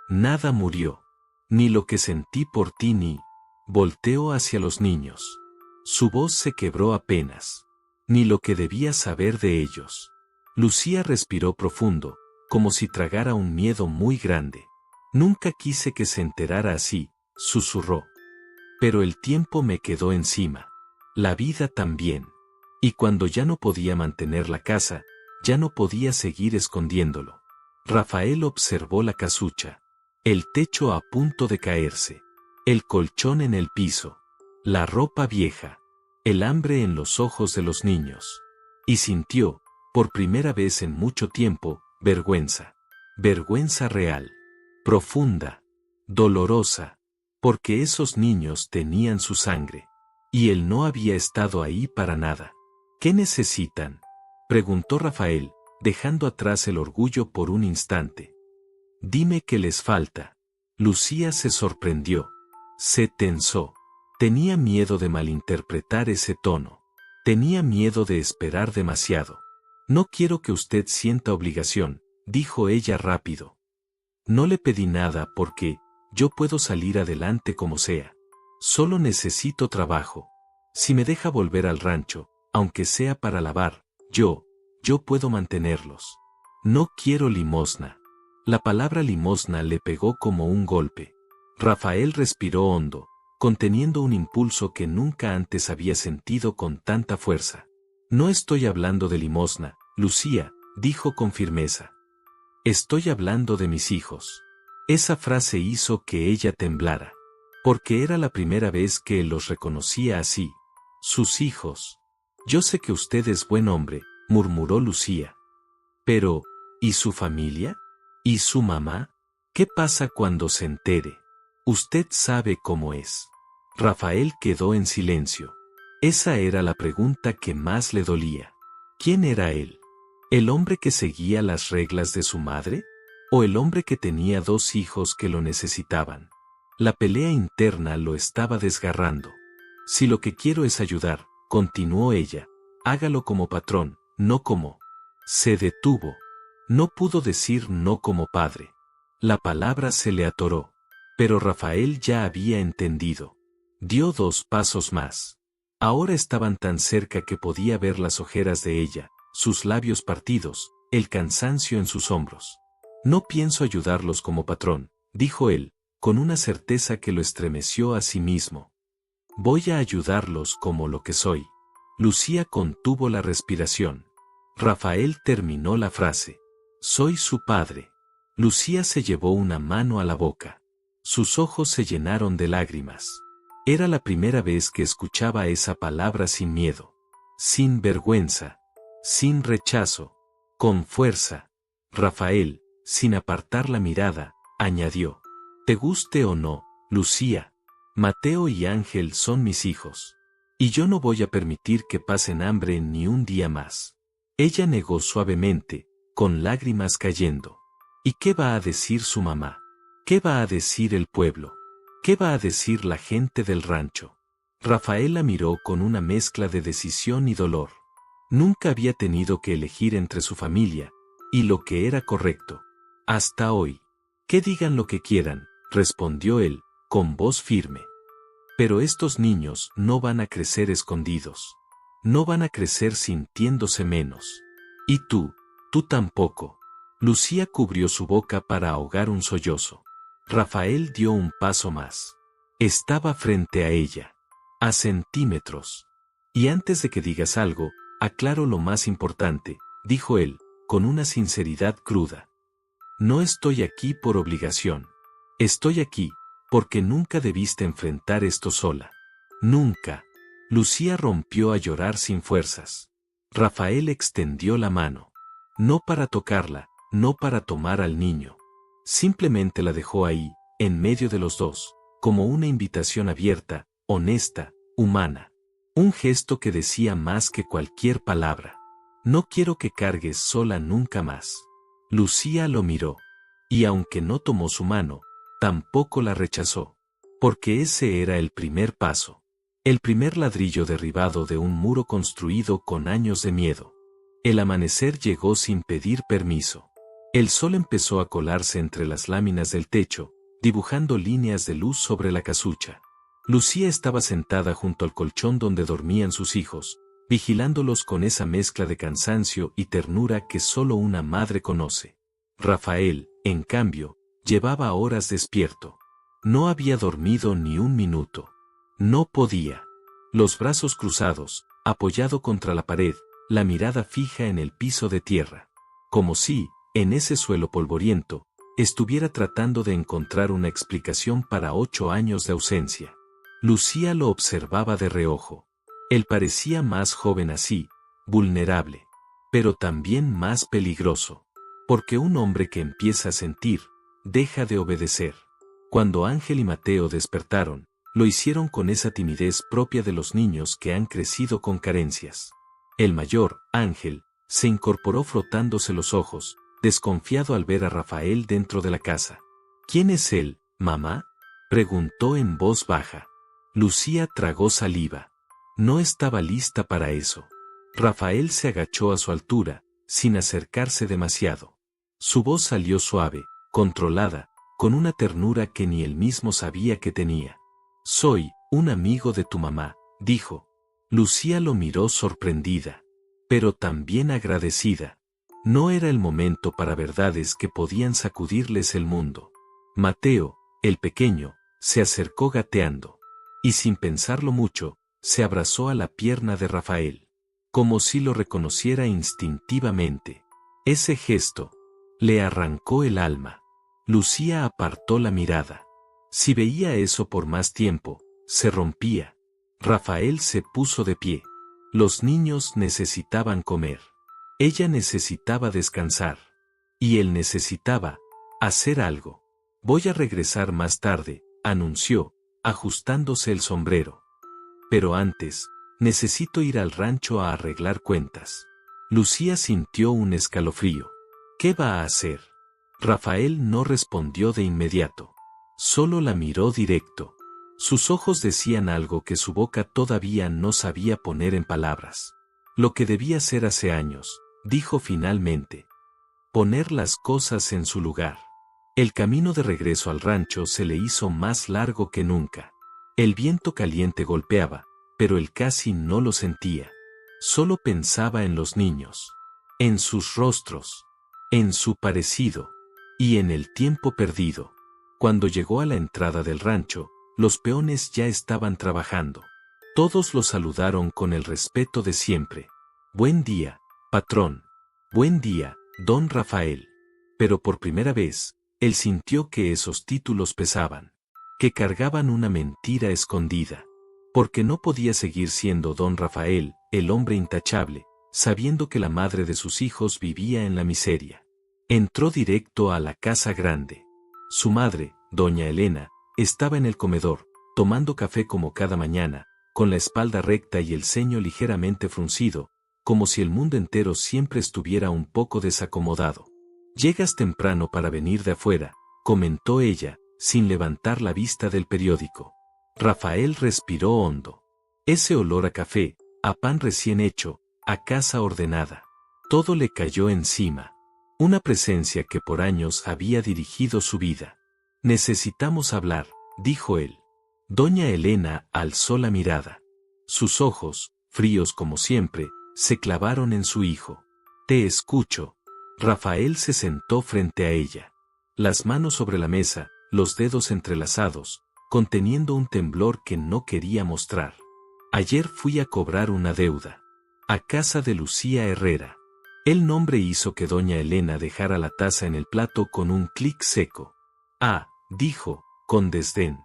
[SPEAKER 1] Nada murió. Ni lo que sentí por ti ni... Volteó hacia los niños. Su voz se quebró apenas. Ni lo que debía saber de ellos. Lucía respiró profundo, como si tragara un miedo muy grande. Nunca quise que se enterara así, susurró. Pero el tiempo me quedó encima. La vida también. Y cuando ya no podía mantener la casa, ya no podía seguir escondiéndolo. Rafael observó la casucha. El techo a punto de caerse. El colchón en el piso. La ropa vieja. El hambre en los ojos de los niños. Y sintió, por primera vez en mucho tiempo, vergüenza. Vergüenza real. Profunda. Dolorosa. Porque esos niños tenían su sangre. Y él no había estado ahí para nada. ¿Qué necesitan? Preguntó Rafael, dejando atrás el orgullo por un instante. Dime qué les falta. Lucía se sorprendió. Se tensó. Tenía miedo de malinterpretar ese tono. Tenía miedo de esperar demasiado. No quiero que usted sienta obligación, dijo ella rápido. No le pedí nada porque yo puedo salir adelante como sea. Solo necesito trabajo. Si me deja volver al rancho, aunque sea para lavar, yo puedo mantenerlos. No quiero limosna. La palabra limosna le pegó como un golpe. Rafael respiró hondo, conteniendo un impulso que nunca antes había sentido con tanta fuerza. No estoy hablando de limosna, Lucía, dijo con firmeza. Estoy hablando de mis hijos. Esa frase hizo que ella temblara. Porque era la primera vez que él los reconocía así. Sus hijos. Yo sé que usted es buen hombre, murmuró Lucía. Pero, ¿y su familia? ¿Y su mamá? ¿Qué pasa cuando se entere? Usted sabe cómo es. Rafael quedó en silencio. Esa era la pregunta que más le dolía. ¿Quién era él? ¿El hombre que seguía las reglas de su madre? ¿O el hombre que tenía dos hijos que lo necesitaban? La pelea interna lo estaba desgarrando. Si lo que quiero es ayudar, continuó ella, hágalo como patrón, no como. Se detuvo. No pudo decir no como padre. La palabra se le atoró. Pero Rafael ya había entendido. Dio 2 pasos más. Ahora estaban tan cerca que podía ver las ojeras de ella, sus labios partidos, el cansancio en sus hombros. No pienso ayudarlos como patrón, dijo él, con una certeza que lo estremeció a sí mismo. Voy a ayudarlos como lo que soy. Lucía contuvo la respiración. Rafael terminó la frase. Soy su padre. Lucía se llevó una mano a la boca. Sus ojos se llenaron de lágrimas. Era la primera vez que escuchaba esa palabra sin miedo, sin vergüenza, sin rechazo, con fuerza. Rafael, sin apartar la mirada, añadió. Te guste o no, Lucía, Mateo y Ángel son mis hijos. Y yo no voy a permitir que pasen hambre ni un día más. Ella negó suavemente, con lágrimas cayendo. ¿Y qué va a decir su mamá? ¿Qué va a decir el pueblo? ¿Qué va a decir la gente del rancho? Rafael la miró con una mezcla de decisión y dolor. Nunca había tenido que elegir entre su familia y lo que era correcto. Hasta hoy. Que digan lo que quieran, respondió él, con voz firme. Pero estos niños no van a crecer escondidos. No van a crecer sintiéndose menos. Y tú tampoco. Lucía cubrió su boca para ahogar un sollozo. Rafael dio un paso más. Estaba frente a ella. A centímetros. Y antes de que digas algo, aclaro lo más importante, dijo él, con una sinceridad cruda. No estoy aquí por obligación. Estoy aquí, porque nunca debiste enfrentar esto sola. Nunca. Lucía rompió a llorar sin fuerzas. Rafael extendió la mano. No para tocarla, no para tomar al niño. Simplemente la dejó ahí, en medio de los dos, como una invitación abierta, honesta, humana. Un gesto que decía más que cualquier palabra. No quiero que cargues sola nunca más. Lucía lo miró. Y aunque no tomó su mano, tampoco la rechazó. Porque ese era el primer paso. El primer ladrillo derribado de un muro construido con años de miedo. El amanecer llegó sin pedir permiso. El sol empezó a colarse entre las láminas del techo, dibujando líneas de luz sobre la casucha. Lucía estaba sentada junto al colchón donde dormían sus hijos, vigilándolos con esa mezcla de cansancio y ternura que solo una madre conoce. Rafael, en cambio, llevaba horas despierto. No había dormido ni un minuto. No podía. Los brazos cruzados, apoyado contra la pared, la mirada fija en el piso de tierra. Como si, en ese suelo polvoriento, estuviera tratando de encontrar una explicación para 8 años de ausencia. Lucía lo observaba de reojo. Él parecía más joven así, vulnerable, pero también más peligroso. Porque un hombre que empieza a sentir, deja de obedecer. Cuando Ángel y Mateo despertaron, lo hicieron con esa timidez propia de los niños que han crecido con carencias. El mayor, Ángel, se incorporó frotándose los ojos, desconfiado al ver a Rafael dentro de la casa. ¿Quién es él, mamá?, preguntó en voz baja. Lucía tragó saliva. No estaba lista para eso. Rafael se agachó a su altura, sin acercarse demasiado. Su voz salió suave, controlada, con una ternura que ni él mismo sabía que tenía. Soy un amigo de tu mamá, dijo. Lucía lo miró sorprendida, pero también agradecida. No era el momento para verdades que podían sacudirles el mundo. Mateo, el pequeño, se acercó gateando. Y sin pensarlo mucho, se abrazó a la pierna de Rafael. Como si lo reconociera instintivamente. Ese gesto le arrancó el alma. Lucía apartó la mirada. Si veía eso por más tiempo, se rompía. Rafael se puso de pie. Los niños necesitaban comer. Ella necesitaba descansar. Y él necesitaba hacer algo. Voy a regresar más tarde, anunció, ajustándose el sombrero. Pero antes, necesito ir al rancho a arreglar cuentas. Lucía sintió un escalofrío. ¿Qué va a hacer? Rafael no respondió de inmediato. Solo la miró directo. Sus ojos decían algo que su boca todavía no sabía poner en palabras. Lo que debía hacer hace años, dijo finalmente. Poner las cosas en su lugar. El camino de regreso al rancho se le hizo más largo que nunca. El viento caliente golpeaba, pero él casi no lo sentía. Solo pensaba en los niños, en sus rostros, en su parecido, y en el tiempo perdido. Cuando llegó a la entrada del rancho, los peones ya estaban trabajando. Todos lo saludaron con el respeto de siempre. Buen día, patrón. Buen día, don Rafael. Pero por primera vez, él sintió que esos títulos pesaban, que cargaban una mentira escondida. Porque no podía seguir siendo don Rafael, el hombre intachable, sabiendo que la madre de sus hijos vivía en la miseria. Entró directo a la casa grande. Su madre, doña Elena, estaba en el comedor, tomando café como cada mañana, con la espalda recta y el ceño ligeramente fruncido, como si el mundo entero siempre estuviera un poco desacomodado. «Llegas temprano para venir de afuera», comentó ella, sin levantar la vista del periódico. Rafael respiró hondo. Ese olor a café, a pan recién hecho, a casa ordenada. Todo le cayó encima. Una presencia que por años había dirigido su vida. «Necesitamos hablar», dijo él. Doña Elena alzó la mirada. Sus ojos, fríos como siempre, se clavaron en su hijo. «Te escucho». Rafael se sentó frente a ella. Las manos sobre la mesa, los dedos entrelazados, conteniendo un temblor que no quería mostrar. «Ayer fui a cobrar una deuda. A casa de Lucía Herrera». El nombre hizo que doña Elena dejara la taza en el plato con un clic seco. «Ah», dijo, con desdén.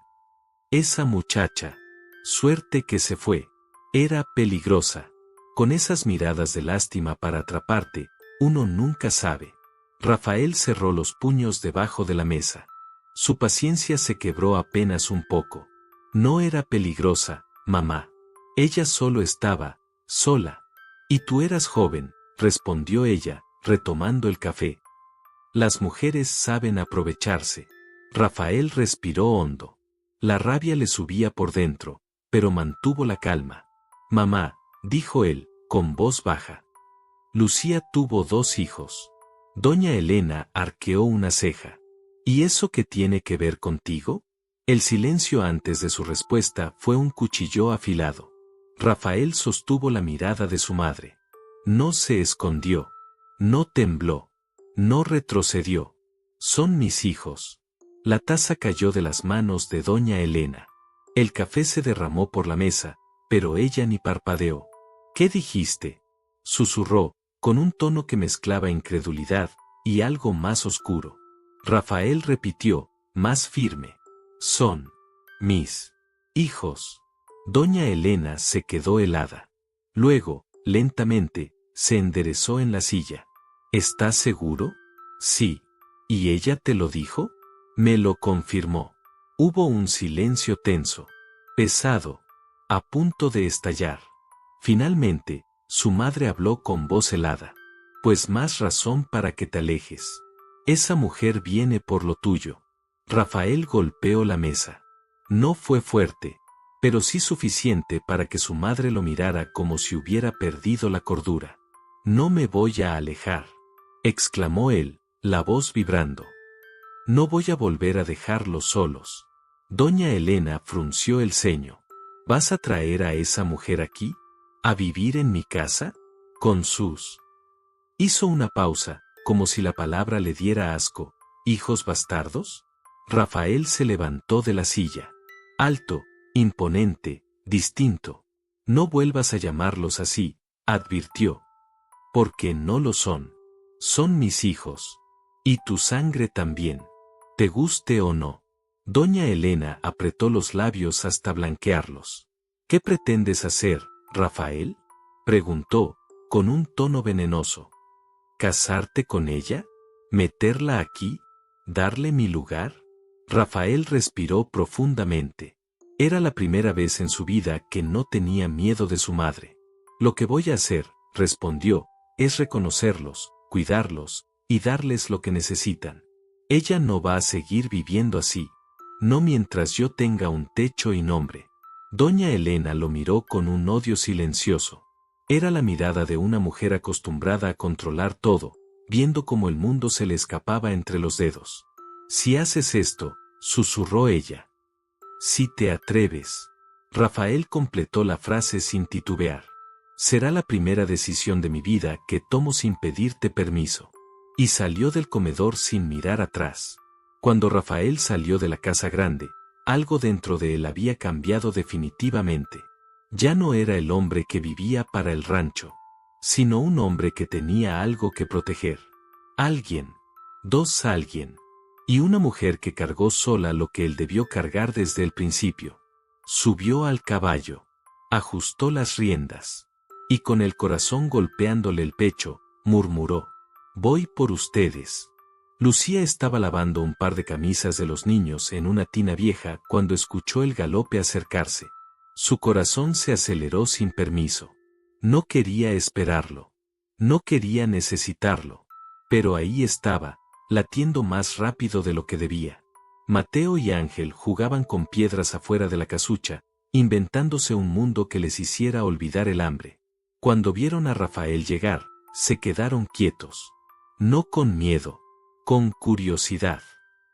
[SPEAKER 1] «Esa muchacha. Suerte que se fue. Era peligrosa. Con esas miradas de lástima para atraparte, uno nunca sabe». Rafael cerró los puños debajo de la mesa. Su paciencia se quebró apenas un poco. «No era peligrosa, mamá. Ella solo estaba, sola. Y tú eras joven», respondió ella, retomando el café. «Las mujeres saben aprovecharse». Rafael respiró hondo. La rabia le subía por dentro, pero mantuvo la calma. «Mamá», dijo él, con voz baja. «Lucía tuvo 2 hijos». Doña Elena arqueó una ceja. «¿Y eso qué tiene que ver contigo?». El silencio antes de su respuesta fue un cuchillo afilado. Rafael sostuvo la mirada de su madre. No se escondió. No tembló. No retrocedió. «Son mis hijos». La taza cayó de las manos de doña Elena. El café se derramó por la mesa, pero ella ni parpadeó. «¿Qué dijiste?», susurró, con un tono que mezclaba incredulidad y algo más oscuro. Rafael repitió, más firme. «Son mis hijos». Doña Elena se quedó helada. Luego, lentamente, se enderezó en la silla. «¿Estás seguro?». «Sí». «¿Y ella te lo dijo?». «Me lo confirmó». Hubo un silencio tenso, pesado, a punto de estallar. Finalmente, su madre habló con voz helada. «Pues más razón para que te alejes. Esa mujer viene por lo tuyo». Rafael golpeó la mesa. No fue fuerte, pero sí suficiente para que su madre lo mirara como si hubiera perdido la cordura. «No me voy a alejar», exclamó él, la voz vibrando. «No voy a volver a dejarlos solos». Doña Elena frunció el ceño. «¿Vas a traer a esa mujer aquí? ¿A vivir en mi casa? Con sus...». Hizo una pausa, como si la palabra le diera asco. «¿Hijos bastardos?». Rafael se levantó de la silla. Alto, imponente, distinto. «No vuelvas a llamarlos así», advirtió. «Porque no lo son. Son mis hijos. Y tu sangre también. Te guste o no». Doña Elena apretó los labios hasta blanquearlos. «¿Qué pretendes hacer, Rafael?», preguntó, con un tono venenoso. «¿Casarte con ella? ¿Meterla aquí? ¿Darle mi lugar?». Rafael respiró profundamente. Era la primera vez en su vida que no tenía miedo de su madre. «Lo que voy a hacer», respondió, «es reconocerlos, cuidarlos, y darles lo que necesitan. Ella no va a seguir viviendo así. No mientras yo tenga un techo y nombre». Doña Elena lo miró con un odio silencioso. Era la mirada de una mujer acostumbrada a controlar todo, viendo cómo el mundo se le escapaba entre los dedos. Si haces esto, susurró ella. Si te atreves. Rafael completó la frase sin titubear. Será la primera decisión de mi vida que tomo sin pedirte permiso. Y salió del comedor sin mirar atrás. Cuando Rafael salió de la casa grande, algo dentro de él había cambiado definitivamente. Ya no era el hombre que vivía para el rancho, sino un hombre que tenía algo que proteger. Alguien. Alguien. Y una mujer que cargó sola lo que él debió cargar desde el principio. Subió al caballo. Ajustó las riendas. Y con el corazón golpeándole el pecho, murmuró: voy por ustedes. Lucía estaba lavando un par de camisas de los niños en una tina vieja cuando escuchó el galope acercarse. Su corazón se aceleró sin permiso. No quería esperarlo. No quería necesitarlo. Pero ahí estaba, latiendo más rápido de lo que debía. Mateo y Ángel jugaban con piedras afuera de la casucha, inventándose un mundo que les hiciera olvidar el hambre. Cuando vieron a Rafael llegar, se quedaron quietos. No con miedo, con curiosidad.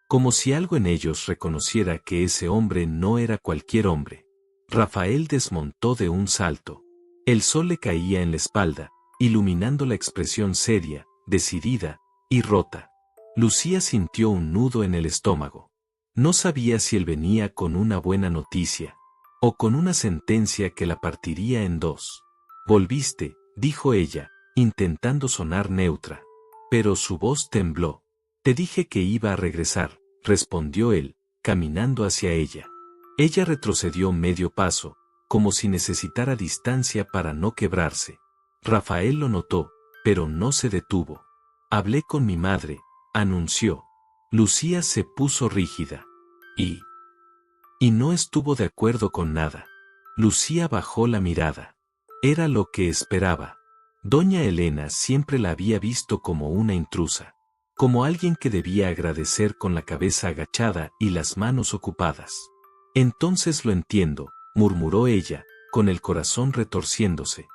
[SPEAKER 1] Como si algo en ellos reconociera que ese hombre no era cualquier hombre. Rafael desmontó de un salto. El sol le caía en la espalda, iluminando la expresión seria, decidida y rota. Lucía sintió un nudo en el estómago. No sabía si él venía con una buena noticia, o con una sentencia que la partiría en dos. Volviste, dijo ella, intentando sonar neutra. Pero su voz tembló. Te dije que iba a regresar, respondió él, caminando hacia ella. Ella retrocedió medio paso, como si necesitara distancia para no quebrarse. Rafael lo notó, pero no se detuvo. Hablé con mi madre, anunció. Lucía se puso rígida. Y no estuvo de acuerdo con nada. Lucía bajó la mirada. Era lo que esperaba. Doña Elena siempre la había visto como una intrusa, como alguien que debía agradecer con la cabeza agachada y las manos ocupadas. Entonces lo entiendo, murmuró ella, con el corazón retorciéndose.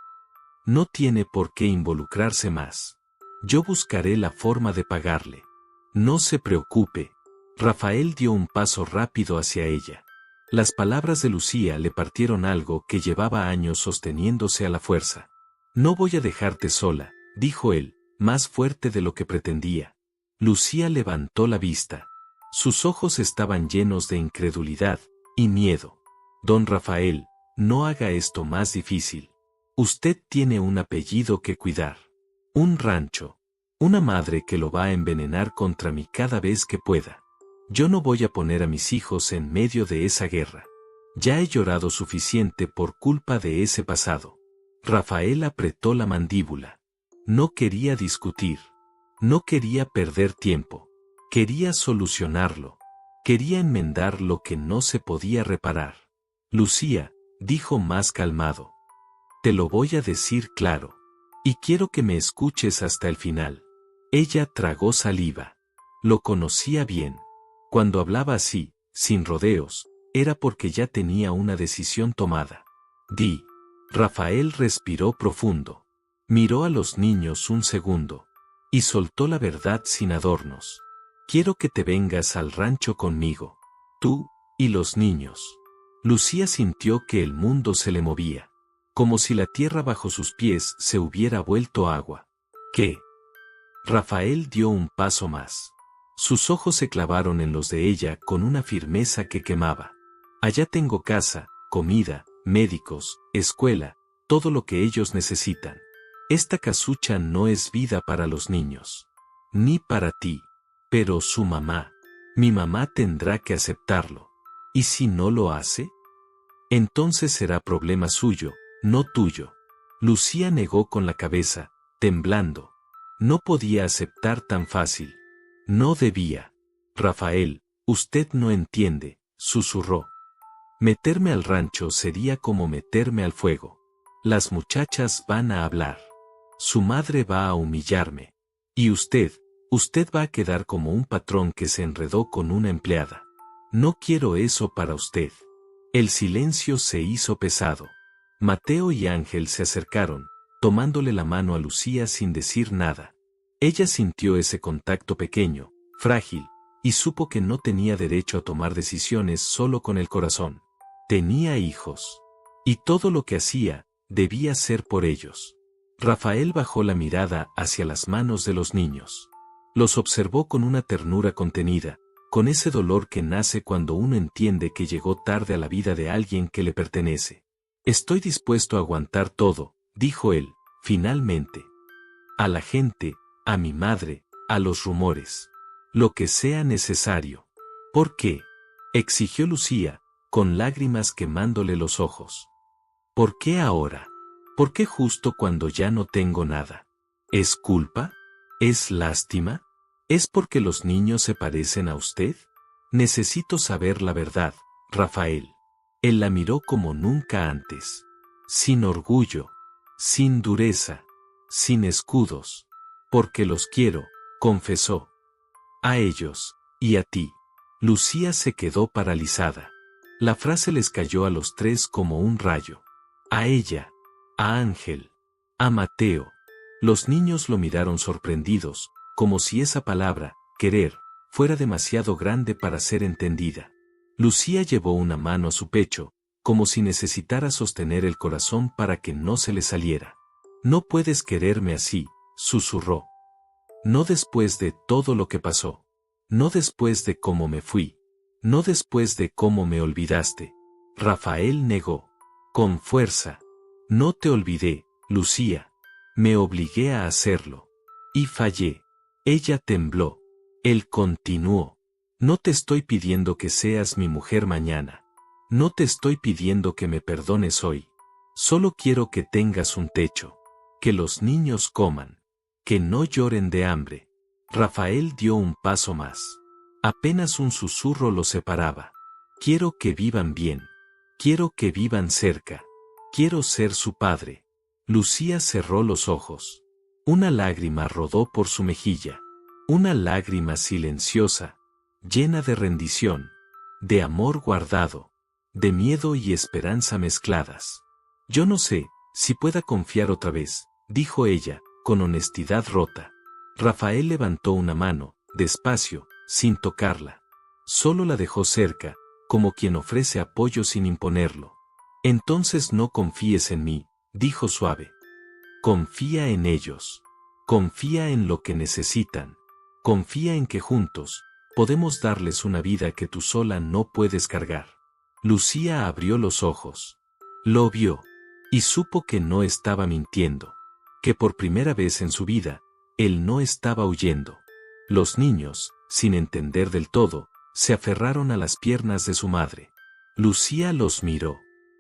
[SPEAKER 1] No tiene por qué involucrarse más. Yo buscaré la forma de pagarle. No se preocupe. Rafael dio un paso rápido hacia ella. Las palabras de Lucía le partieron algo que llevaba años sosteniéndose a la fuerza. No voy a dejarte sola, dijo él, más fuerte de lo que pretendía. Lucía levantó la vista. Sus ojos estaban llenos de incredulidad y miedo. Don Rafael, no haga esto más difícil. Usted tiene un apellido que cuidar. Un rancho. Una madre que lo va a envenenar contra mí cada vez que pueda. Yo no voy a poner a mis hijos en medio de esa guerra. Ya he llorado suficiente por culpa de ese pasado. Rafael apretó la mandíbula. No quería discutir. No quería perder tiempo. Quería solucionarlo. Quería enmendar lo que no se podía reparar. Lucía, dijo más calmado. Te lo voy a decir claro. Y quiero que me escuches hasta el final. Ella tragó saliva. Lo conocía bien. Cuando hablaba así, sin rodeos, era porque ya tenía una decisión tomada. Rafael respiró profundo. Miró a los niños un segundo. Y soltó la verdad sin adornos. Quiero que te vengas al rancho conmigo. Tú y los niños. Lucía sintió que el mundo se le movía. Como si la tierra bajo sus pies se hubiera vuelto agua. ¿Qué? Rafael dio un paso más. Sus ojos se clavaron en los de ella con una firmeza que quemaba. Allá tengo casa, comida, médicos, escuela, todo lo que ellos necesitan. Esta casucha no es vida para los niños. Ni para ti. Pero su mamá. Mi mamá tendrá que aceptarlo. ¿Y si no lo hace? Entonces será problema suyo, no tuyo. Lucía negó con la cabeza, temblando. No podía aceptar tan fácil. No debía. Rafael, usted no entiende, susurró. Meterme al rancho sería como meterme al fuego. Las muchachas van a hablar. Su madre va a humillarme. Y usted va a quedar como un patrón que se enredó con una empleada. No quiero eso para usted. El silencio se hizo pesado. Mateo y Ángel se acercaron, tomándole la mano a Lucía sin decir nada. Ella sintió ese contacto pequeño, frágil, y supo que no tenía derecho a tomar decisiones solo con el corazón. Tenía hijos. Y todo lo que hacía, debía ser por ellos. Rafael bajó la mirada hacia las manos de los niños. Los observó con una ternura contenida, con ese dolor que nace cuando uno entiende que llegó tarde a la vida de alguien que le pertenece. Estoy dispuesto a aguantar todo, dijo él, finalmente. A la gente, a mi madre, a los rumores. Lo que sea necesario. ¿Por qué? Exigió Lucía, con lágrimas quemándole los ojos. ¿Por qué ahora? ¿Por qué justo cuando ya no tengo nada? ¿Es culpa? ¿Es lástima? ¿Es porque los niños se parecen a usted? Necesito saber la verdad, Rafael. Él la miró como nunca antes. Sin orgullo, sin dureza, sin escudos. Porque los quiero, confesó. A ellos, y a ti. Lucía se quedó paralizada. La frase les cayó a los tres como un rayo. A ella, a Ángel, a Mateo. Los niños lo miraron sorprendidos, como si esa palabra, querer, fuera demasiado grande para ser entendida. Lucía llevó una mano a su pecho, como si necesitara sostener el corazón para que no se le saliera. No puedes quererme así, susurró. No después de todo lo que pasó. No después de cómo me fui. No después de cómo me olvidaste. Rafael negó. Con fuerza. No te olvidé, Lucía. Me obligué a hacerlo. Y fallé. Ella tembló. Él continuó. No te estoy pidiendo que seas mi mujer mañana. No te estoy pidiendo que me perdones hoy. Solo quiero que tengas un techo. Que los niños coman. Que no lloren de hambre. Rafael dio un paso más. Apenas un susurro los separaba. Quiero que vivan bien. Quiero que vivan cerca. Quiero ser su padre. Lucía cerró los ojos. Una lágrima rodó por su mejilla. Una lágrima silenciosa, llena de rendición, de amor guardado, de miedo y esperanza mezcladas. Yo no sé si pueda confiar otra vez, dijo ella, con honestidad rota. Rafael levantó una mano, despacio, sin tocarla. Solo la dejó cerca, como quien ofrece apoyo sin imponerlo. Entonces no confíes en mí, dijo suave. Confía en ellos. Confía en lo que necesitan. Confía en que juntos, podemos darles una vida que tú sola no puedes cargar. Lucía abrió los ojos. Lo vio. Y supo que no estaba mintiendo. Que por primera vez en su vida, él no estaba huyendo. Los niños, sin entender del todo, se aferraron a las piernas de su madre. Lucía los miró.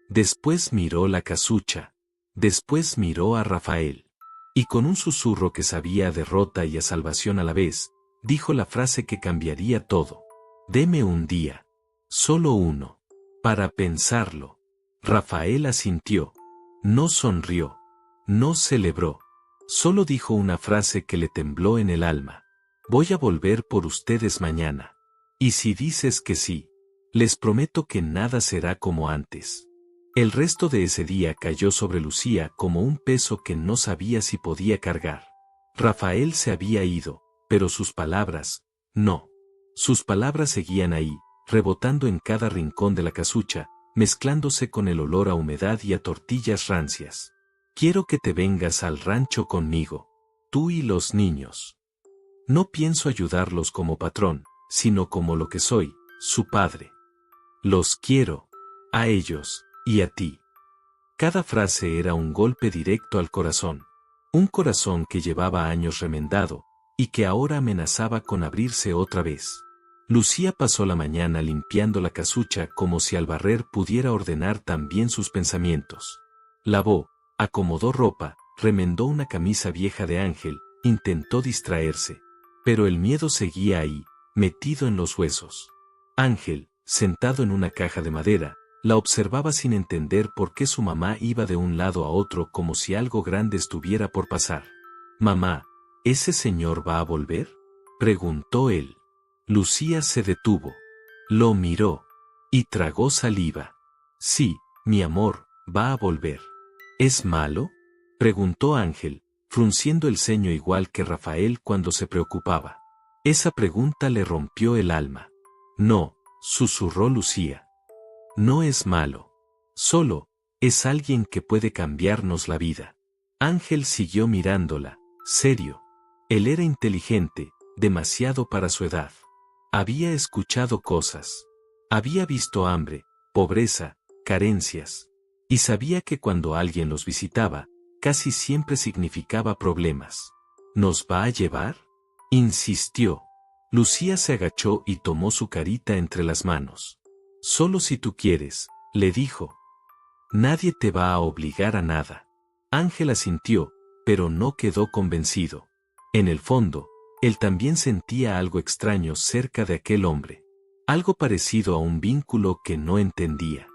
[SPEAKER 1] Después miró la casucha. Después miró a Rafael. Y con un susurro que sabía a derrota y a salvación a la vez, dijo la frase que cambiaría todo. Deme un día. Solo uno. Para pensarlo. Rafael asintió. No sonrió. No celebró. Solo dijo una frase que le tembló en el alma. Voy a volver por ustedes mañana. Y si dices que sí, les prometo que nada será como antes. El resto de ese día cayó sobre Lucía como un peso que no sabía si podía cargar. Rafael se había ido, pero sus palabras, no. Sus palabras seguían ahí, rebotando en cada rincón de la casucha, mezclándose con el olor a humedad y a tortillas rancias. Quiero que te vengas al rancho conmigo, tú y los niños. No pienso ayudarlos como patrón, sino como lo que soy, su padre. Los quiero, a ellos, y a ti. Cada frase era un golpe directo al corazón. Un corazón que llevaba años remendado, y que ahora amenazaba con abrirse otra vez. Lucía pasó la mañana limpiando la casucha como si al barrer pudiera ordenar también sus pensamientos. Lavó, acomodó ropa, remendó una camisa vieja de Ángel, intentó distraerse. Pero el miedo seguía ahí, metido en los huesos. Ángel, sentado en una caja de madera, la observaba sin entender por qué su mamá iba de un lado a otro como si algo grande estuviera por pasar. Mamá, ¿ese señor va a volver?, preguntó él. Lucía se detuvo. Lo miró. Y tragó saliva. Sí, mi amor, va a volver. ¿Es malo? Preguntó Ángel, frunciendo el ceño igual que Rafael cuando se preocupaba. Esa pregunta le rompió el alma. No, susurró Lucía. No es malo. Solo, es alguien que puede cambiarnos la vida. Ángel siguió mirándola, serio. Él era inteligente, demasiado para su edad. Había escuchado cosas. Había visto hambre, pobreza, carencias. Y sabía que cuando alguien los visitaba, casi siempre significaba problemas. ¿Nos va a llevar?, insistió. Lucía se agachó y tomó su carita entre las manos. Solo si tú quieres, le dijo. Nadie te va a obligar a nada. Ángel asintió, pero no quedó convencido. En el fondo, él también sentía algo extraño cerca de aquel hombre. Algo parecido a un vínculo que no entendía.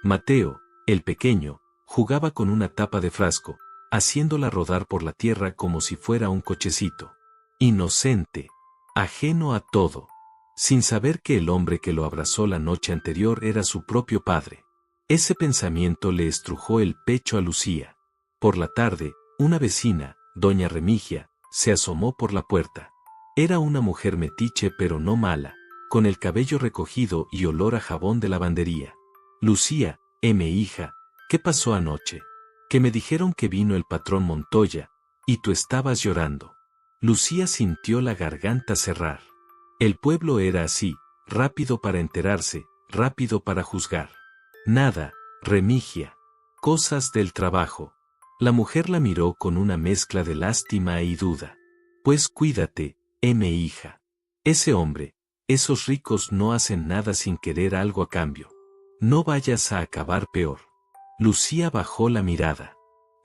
[SPEAKER 1] Mateo, el pequeño, jugaba con una tapa de frasco, haciéndola rodar por la tierra como si fuera un cochecito. Inocente, ajeno a todo, sin saber que el hombre que lo abrazó la noche anterior era su propio padre. Ese pensamiento le estrujó el pecho a Lucía. Por la tarde, una vecina, doña Remigia, se asomó por la puerta. Era una mujer metiche pero no mala, con el cabello recogido y olor a jabón de lavandería. Lucía, hija, ¿qué pasó anoche? Que me dijeron que vino el patrón Montoya, y tú estabas llorando. Lucía sintió la garganta cerrar. El pueblo era así, rápido para enterarse, rápido para juzgar. Nada, Remigia. Cosas del trabajo. La mujer la miró con una mezcla de lástima y duda. Pues cuídate, hija. Ese hombre, esos ricos no hacen nada sin querer algo a cambio. No vayas a acabar peor. Lucía bajó la mirada.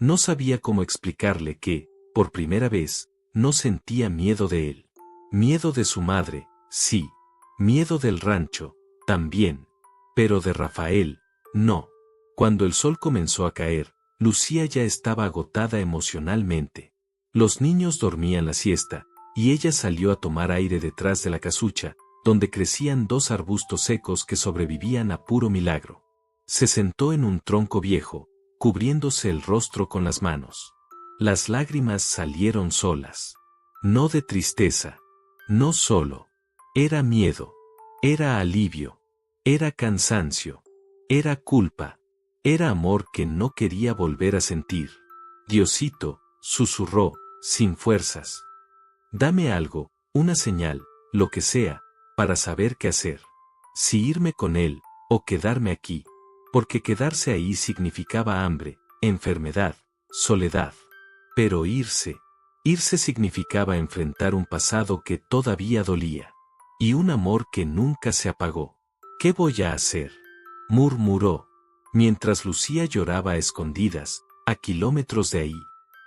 [SPEAKER 1] No sabía cómo explicarle que, por primera vez, no sentía miedo de él. Miedo de su madre, sí. Miedo del rancho, también. Pero de Rafael, no. Cuando el sol comenzó a caer, Lucía ya estaba agotada emocionalmente. Los niños dormían la siesta, y ella salió a tomar aire detrás de la casucha, donde crecían dos arbustos secos que sobrevivían a puro milagro. Se sentó en un tronco viejo, cubriéndose el rostro con las manos. Las lágrimas salieron solas. No de tristeza. No solo. Era miedo. Era alivio. Era cansancio. Era culpa. Era amor que no quería volver a sentir. Diosito, susurró, sin fuerzas. Dame algo, una señal, lo que sea, para saber qué hacer. Si irme con él, o quedarme aquí. Porque quedarse ahí significaba hambre, enfermedad, soledad. Pero irse significaba enfrentar un pasado que todavía dolía. Y un amor que nunca se apagó. ¿Qué voy a hacer?, murmuró. Mientras Lucía lloraba a escondidas, a kilómetros de ahí,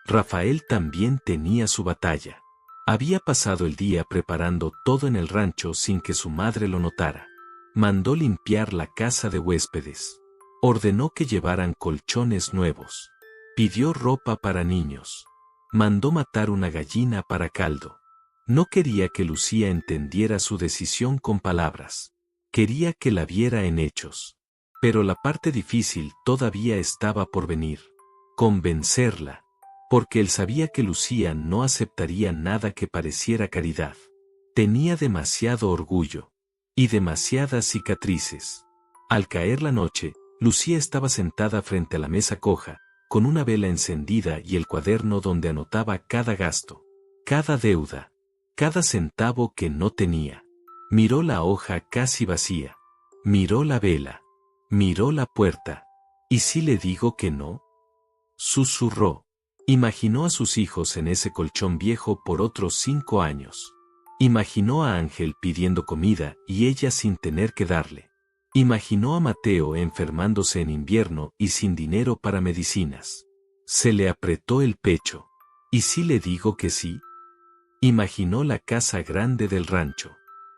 [SPEAKER 1] Rafael también tenía su batalla. Había pasado el día preparando todo en el rancho sin que su madre lo notara. Mandó limpiar la casa de huéspedes. Ordenó que llevaran colchones nuevos. Pidió ropa para niños. Mandó matar una gallina para caldo. No quería que Lucía entendiera su decisión con palabras. Quería que la viera en hechos. Pero la parte difícil todavía estaba por venir. Convencerla. Porque él sabía que Lucía no aceptaría nada que pareciera caridad. Tenía demasiado orgullo. Y demasiadas cicatrices. Al caer la noche, Lucía estaba sentada frente a la mesa coja, con una vela encendida y el cuaderno donde anotaba cada gasto, cada deuda, cada centavo que no tenía. Miró la hoja casi vacía. Miró la vela. Miró la puerta. ¿Y si le digo que no?, susurró. Imaginó a sus hijos en ese colchón viejo por otros 5 años. Imaginó a Ángel pidiendo comida y ella sin tener que darle. Imaginó a Mateo enfermándose en invierno y sin dinero para medicinas. Se le apretó el pecho. ¿Y si le digo que sí? Imaginó la casa grande del rancho.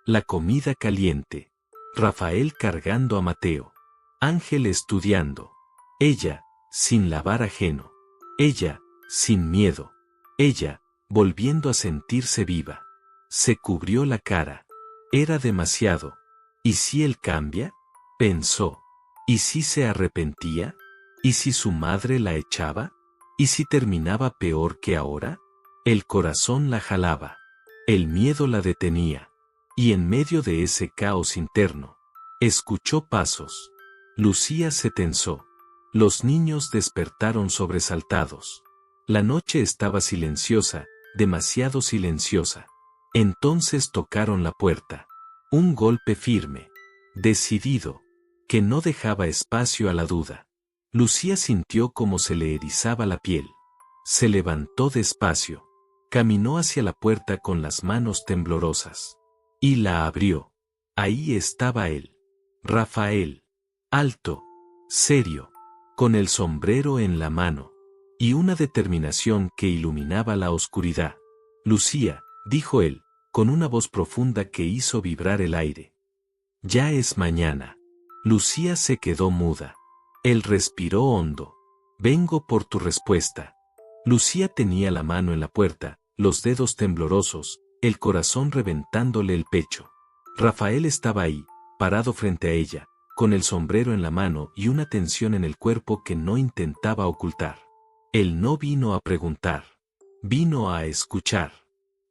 [SPEAKER 1] La comida caliente. Rafael cargando a Mateo. Ángel estudiando. Ella, sin lavar ajeno. Ella, sin miedo. Ella, volviendo a sentirse viva. Se cubrió la cara. Era demasiado. ¿Y si él cambia?, pensó. ¿Y si se arrepentía? ¿Y si su madre la echaba? ¿Y si terminaba peor que ahora? El corazón la jalaba. El miedo la detenía. Y en medio de ese caos interno, escuchó pasos. Lucía se tensó. Los niños despertaron sobresaltados. La noche estaba silenciosa, demasiado silenciosa. Entonces tocaron la puerta. Un golpe firme, decidido, que no dejaba espacio a la duda. Lucía sintió como se le erizaba la piel. Se levantó despacio. Caminó hacia la puerta con las manos temblorosas. Y la abrió. Ahí estaba él. Rafael. Alto. Serio. Con el sombrero en la mano. Y una determinación que iluminaba la oscuridad. Lucía, dijo él, con una voz profunda que hizo vibrar el aire. Ya es mañana. Lucía se quedó muda. Él respiró hondo. Vengo por tu respuesta. Lucía tenía la mano en la puerta, los dedos temblorosos, el corazón reventándole el pecho. Rafael estaba ahí, parado frente a ella, con el sombrero en la mano y una tensión en el cuerpo que no intentaba ocultar. Él no vino a preguntar. Vino a escuchar.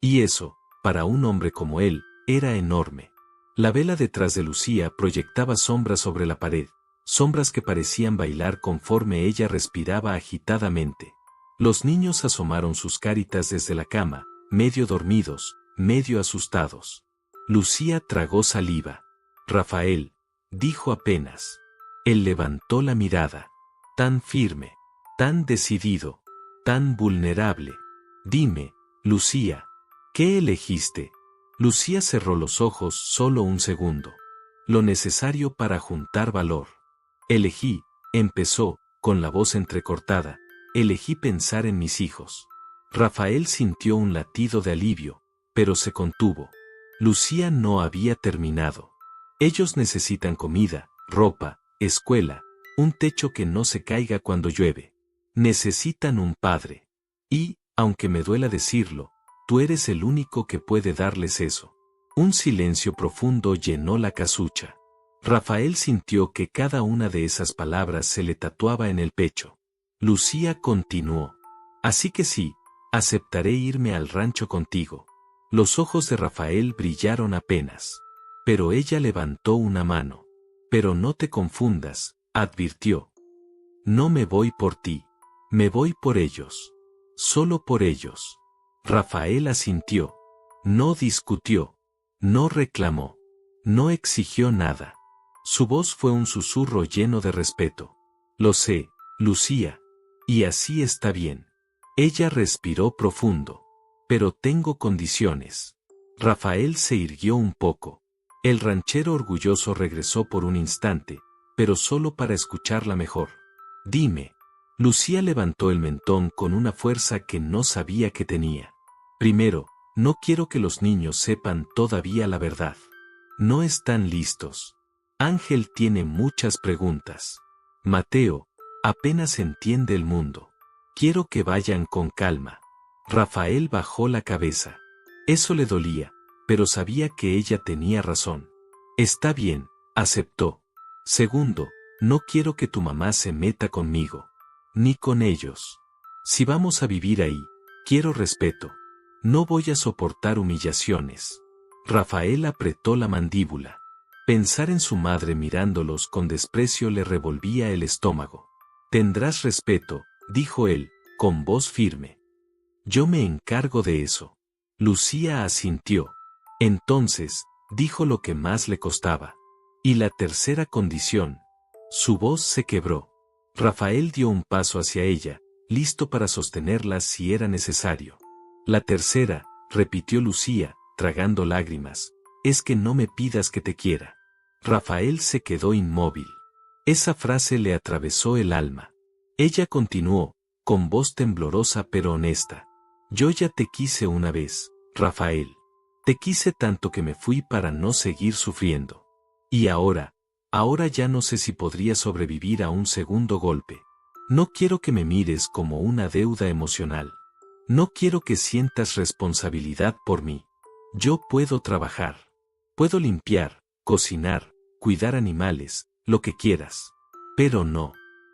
[SPEAKER 1] Y eso, para un hombre como él, era enorme. La vela detrás de Lucía proyectaba sombras sobre la pared, sombras que parecían bailar conforme ella respiraba agitadamente. Los niños asomaron sus caritas desde la cama, medio dormidos, medio asustados. Lucía tragó saliva. Rafael, dijo apenas. Él levantó la mirada. Tan firme, tan decidido, tan vulnerable. Dime, Lucía, ¿qué elegiste? Lucía cerró los ojos solo un segundo. Lo necesario para juntar valor. Elegí, empezó, con la voz entrecortada. Elegí pensar en mis hijos. Rafael sintió un latido de alivio, pero se contuvo. Lucía no había terminado. Ellos necesitan comida, ropa, escuela, un techo que no se caiga cuando llueve. Necesitan un padre. Y, aunque me duela decirlo, tú eres el único que puede darles eso. Un silencio profundo llenó la casucha. Rafael sintió que cada una de esas palabras se le tatuaba en el pecho. Lucía continuó. Así que sí, aceptaré irme al rancho contigo. Los ojos de Rafael brillaron apenas. Pero ella levantó una mano. Pero no te confundas, advirtió. No me voy por ti. Me voy por ellos. Solo por ellos. Rafael asintió. No discutió. No reclamó. No exigió nada. Su voz fue un susurro lleno de respeto. Lo sé, Lucía. Y así está bien. Ella respiró profundo. Pero tengo condiciones. Rafael se irguió un poco. El ranchero orgulloso regresó por un instante, pero solo para escucharla mejor. Dime. Lucía levantó el mentón con una fuerza que no sabía que tenía. Primero, no quiero que los niños sepan todavía la verdad. No están listos. Ángel tiene muchas preguntas. Mateo, apenas entiende el mundo. Quiero que vayan con calma. Rafael bajó la cabeza. Eso le dolía, pero sabía que ella tenía razón. Está bien, aceptó. Segundo, no quiero que tu mamá se meta conmigo. Ni con ellos. Si vamos a vivir ahí, quiero respeto. No voy a soportar humillaciones. Rafael apretó la mandíbula. Pensar en su madre mirándolos con desprecio le revolvía el estómago. Tendrás respeto, dijo él, con voz firme. Yo me encargo de eso. Lucía asintió. Entonces, dijo lo que más le costaba. Y la tercera condición. Su voz se quebró. Rafael dio un paso hacia ella, listo para sostenerla si era necesario. La tercera, repitió Lucía, tragando lágrimas, es que no me pidas que te quiera. Rafael se quedó inmóvil. Esa frase le atravesó el alma. Ella continuó, con voz temblorosa pero honesta. Yo ya te quise una vez, Rafael. Te quise tanto que me fui para no seguir sufriendo. Y ahora ya no sé si podría sobrevivir a un segundo golpe. No quiero que me mires como una deuda emocional. No quiero que sientas responsabilidad por mí. Yo puedo trabajar. Puedo limpiar, cocinar, cuidar animales, lo que quieras. Pero no.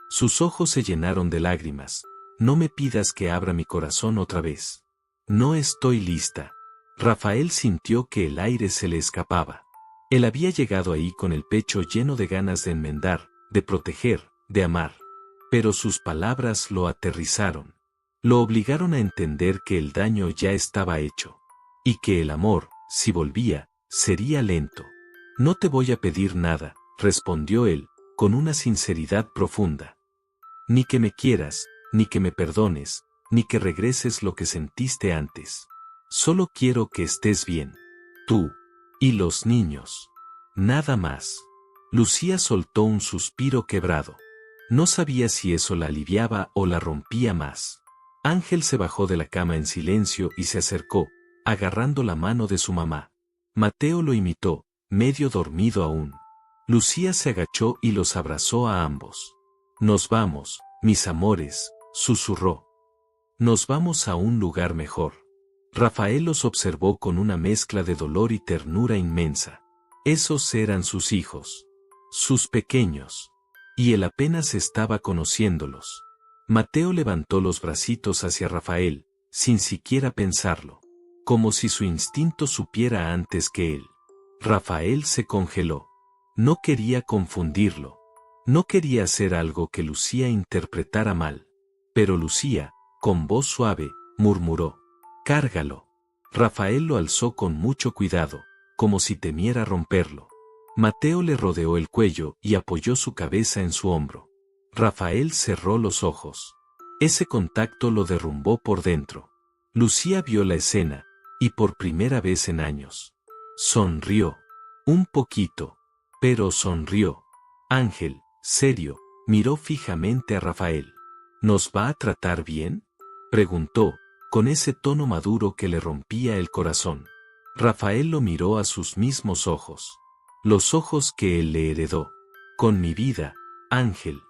[SPEAKER 1] Sus ojos se llenaron de lágrimas. no me pidas que abra mi corazón otra vez. No estoy lista. Rafael sintió que el aire se le escapaba. Él había llegado ahí con el pecho lleno de ganas de enmendar, de proteger, de amar. Pero sus palabras lo aterrizaron. Lo obligaron a entender que el daño ya estaba hecho. Y que el amor, si volvía, sería lento. No te voy a pedir nada, respondió él, con una sinceridad profunda. Ni que me quieras, ni que me perdones, ni que regreses lo que sentiste antes. Solo quiero que estés bien. Tú. Y los niños. Nada más. Lucía soltó un suspiro quebrado. No sabía si eso la aliviaba o la rompía más. Ángel se bajó de la cama en silencio y se acercó, agarrando la mano de su mamá. Mateo lo imitó, medio dormido aún. Lucía se agachó y los abrazó a ambos. Nos vamos, mis amores, susurró. Nos vamos a un lugar mejor. Rafael los observó con una mezcla de dolor y ternura inmensa. Esos eran sus hijos. Sus pequeños. Y él apenas estaba conociéndolos. Mateo levantó los bracitos hacia Rafael, sin siquiera pensarlo. Como si su instinto supiera antes que él. Rafael se congeló. No quería confundirlo. No quería hacer algo que Lucía interpretara mal. Pero Lucía, con voz suave, murmuró. Cárgalo. Rafael lo alzó con mucho cuidado, como si temiera romperlo. Mateo le rodeó el cuello y apoyó su cabeza en su hombro. Rafael cerró los ojos. Ese contacto lo derrumbó por dentro. Lucía vio la escena, y por primera vez en años. Sonrió. Un poquito. Pero sonrió. Ángel, serio, miró fijamente a Rafael. ¿Nos va a tratar bien?, preguntó, con ese tono maduro que le rompía el corazón. Rafael lo miró a sus mismos ojos. Los ojos que él le heredó. Con mi vida, Ángel.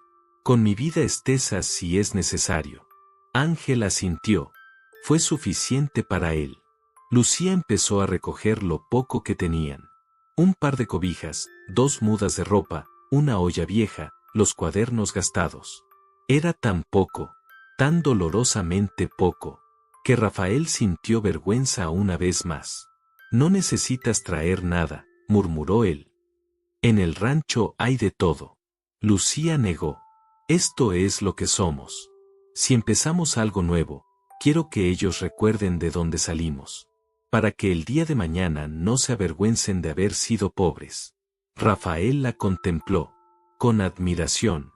[SPEAKER 1] Con mi vida estesa si es necesario. Ángel asintió. Fue suficiente para él. Lucía empezó a recoger lo poco que tenían. Un par de cobijas, 2 mudas de ropa, una olla vieja, los cuadernos gastados. Era tan poco, tan dolorosamente poco, que Rafael sintió vergüenza una vez más. No necesitas traer nada, murmuró él. En el rancho hay de todo. Lucía negó. Esto es lo que somos. Si empezamos algo nuevo, quiero que ellos recuerden de dónde salimos. Para que el día de mañana no se avergüencen de haber sido pobres. Rafael la contempló. Con admiración.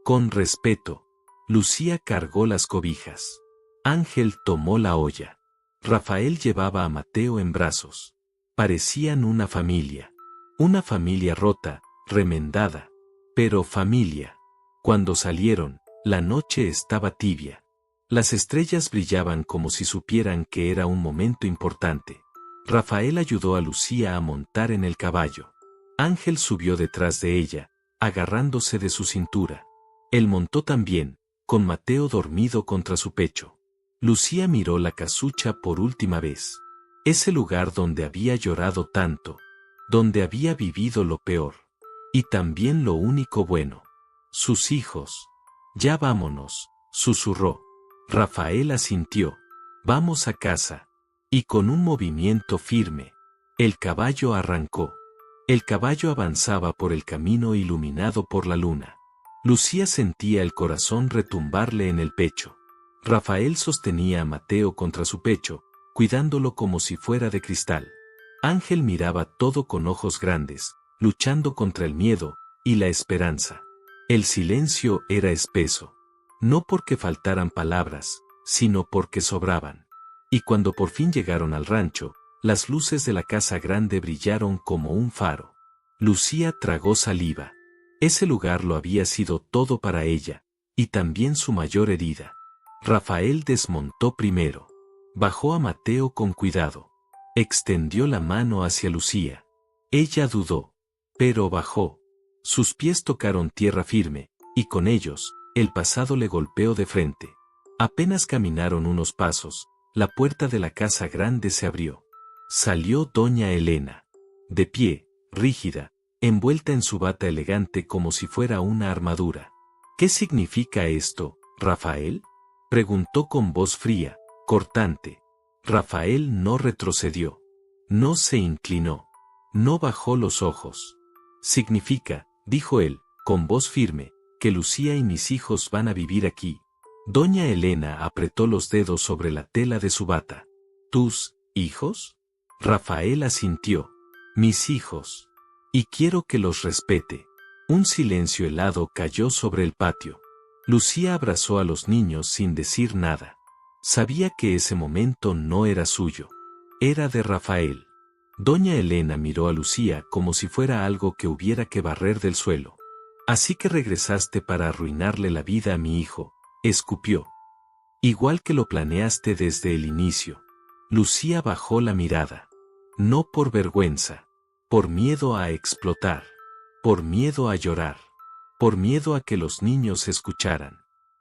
[SPEAKER 1] Con respeto. Lucía cargó las cobijas. Ángel tomó la olla. Rafael llevaba a Mateo en brazos. Parecían una familia. Una familia rota, remendada. Pero familia. Cuando salieron, la noche estaba tibia. Las estrellas brillaban como si supieran que era un momento importante. Rafael ayudó a Lucía a montar en el caballo. Ángel subió detrás de ella, agarrándose de su cintura. Él montó también, con Mateo dormido contra su pecho. Lucía miró la casucha por última vez. Ese lugar donde había llorado tanto. Donde había vivido lo peor. Y también lo único bueno. Sus hijos. Ya vámonos, susurró. Rafael asintió. Vamos a casa. Y con un movimiento firme, el caballo arrancó. El caballo avanzaba por el camino iluminado por la luna. Lucía sentía el corazón retumbarle en el pecho. Rafael sostenía a Mateo contra su pecho, cuidándolo como si fuera de cristal. Ángel miraba todo con ojos grandes, luchando contra el miedo y la esperanza. El silencio era espeso. No porque faltaran palabras, sino porque sobraban. Y cuando por fin llegaron al rancho, las luces de la casa grande brillaron como un faro. Lucía tragó saliva. Ese lugar lo había sido todo para ella, y también su mayor herida. Rafael desmontó primero. Bajó a Mateo con cuidado. Extendió la mano hacia Lucía. Ella dudó, pero bajó. Sus pies tocaron tierra firme, y con ellos, el pasado le golpeó de frente. Apenas caminaron unos pasos, la puerta de la casa grande se abrió. Salió doña Elena. De pie, rígida, envuelta en su bata elegante como si fuera una armadura. ¿Qué significa esto, Rafael?, Preguntó con voz fría, cortante. Rafael no retrocedió. No se inclinó. No bajó los ojos. Significa, dijo él, con voz firme, que Lucía y mis hijos van a vivir aquí. Doña Elena apretó los dedos sobre la tela de su bata. ¿Tus hijos? Rafael asintió. Mis hijos. Y quiero que los respete. Un silencio helado cayó sobre el patio. Lucía abrazó a los niños sin decir nada. Sabía que ese momento no era suyo. Era de Rafael. Doña Elena miró a Lucía como si fuera algo que hubiera que barrer del suelo. Así que regresaste para arruinarle la vida a mi hijo, escupió. Igual que lo planeaste desde el inicio. Lucía bajó la mirada. No por vergüenza. Por miedo a explotar. Por miedo a llorar. Por miedo a que los niños escucharan.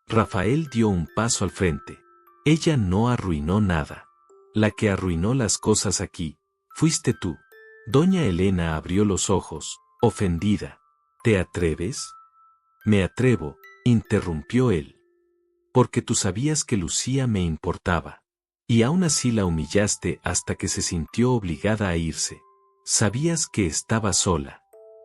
[SPEAKER 1] Rafael dio un paso al frente. Ella no arruinó nada. La que arruinó las cosas aquí, fuiste tú. Doña Elena abrió los ojos, ofendida. ¿Te atreves? Me atrevo, interrumpió él. Porque tú sabías que Lucía me importaba. Y aún así la humillaste hasta que se sintió obligada a irse. Sabías que estaba sola.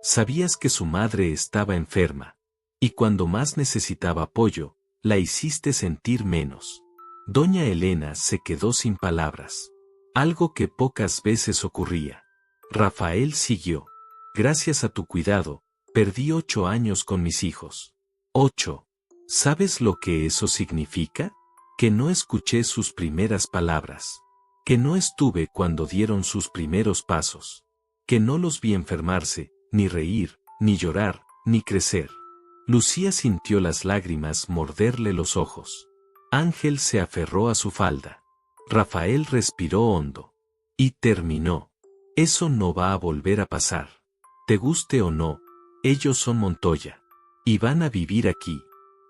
[SPEAKER 1] Sabías que su madre estaba enferma. Y cuando más necesitaba apoyo, la hiciste sentir menos. Doña Elena se quedó sin palabras. Algo que pocas veces ocurría. Rafael siguió. Gracias a tu cuidado, perdí 8 años con mis hijos. 8. ¿Sabes lo que eso significa? Que no escuché sus primeras palabras. Que no estuve cuando dieron sus primeros pasos. Que no los vi enfermarse, ni reír, ni llorar, ni crecer. Lucía sintió las lágrimas morderle los ojos. Ángel se aferró a su falda. Rafael respiró hondo. Y terminó. Eso no va a volver a pasar. Te guste o no, ellos son Montoya. Y van a vivir aquí.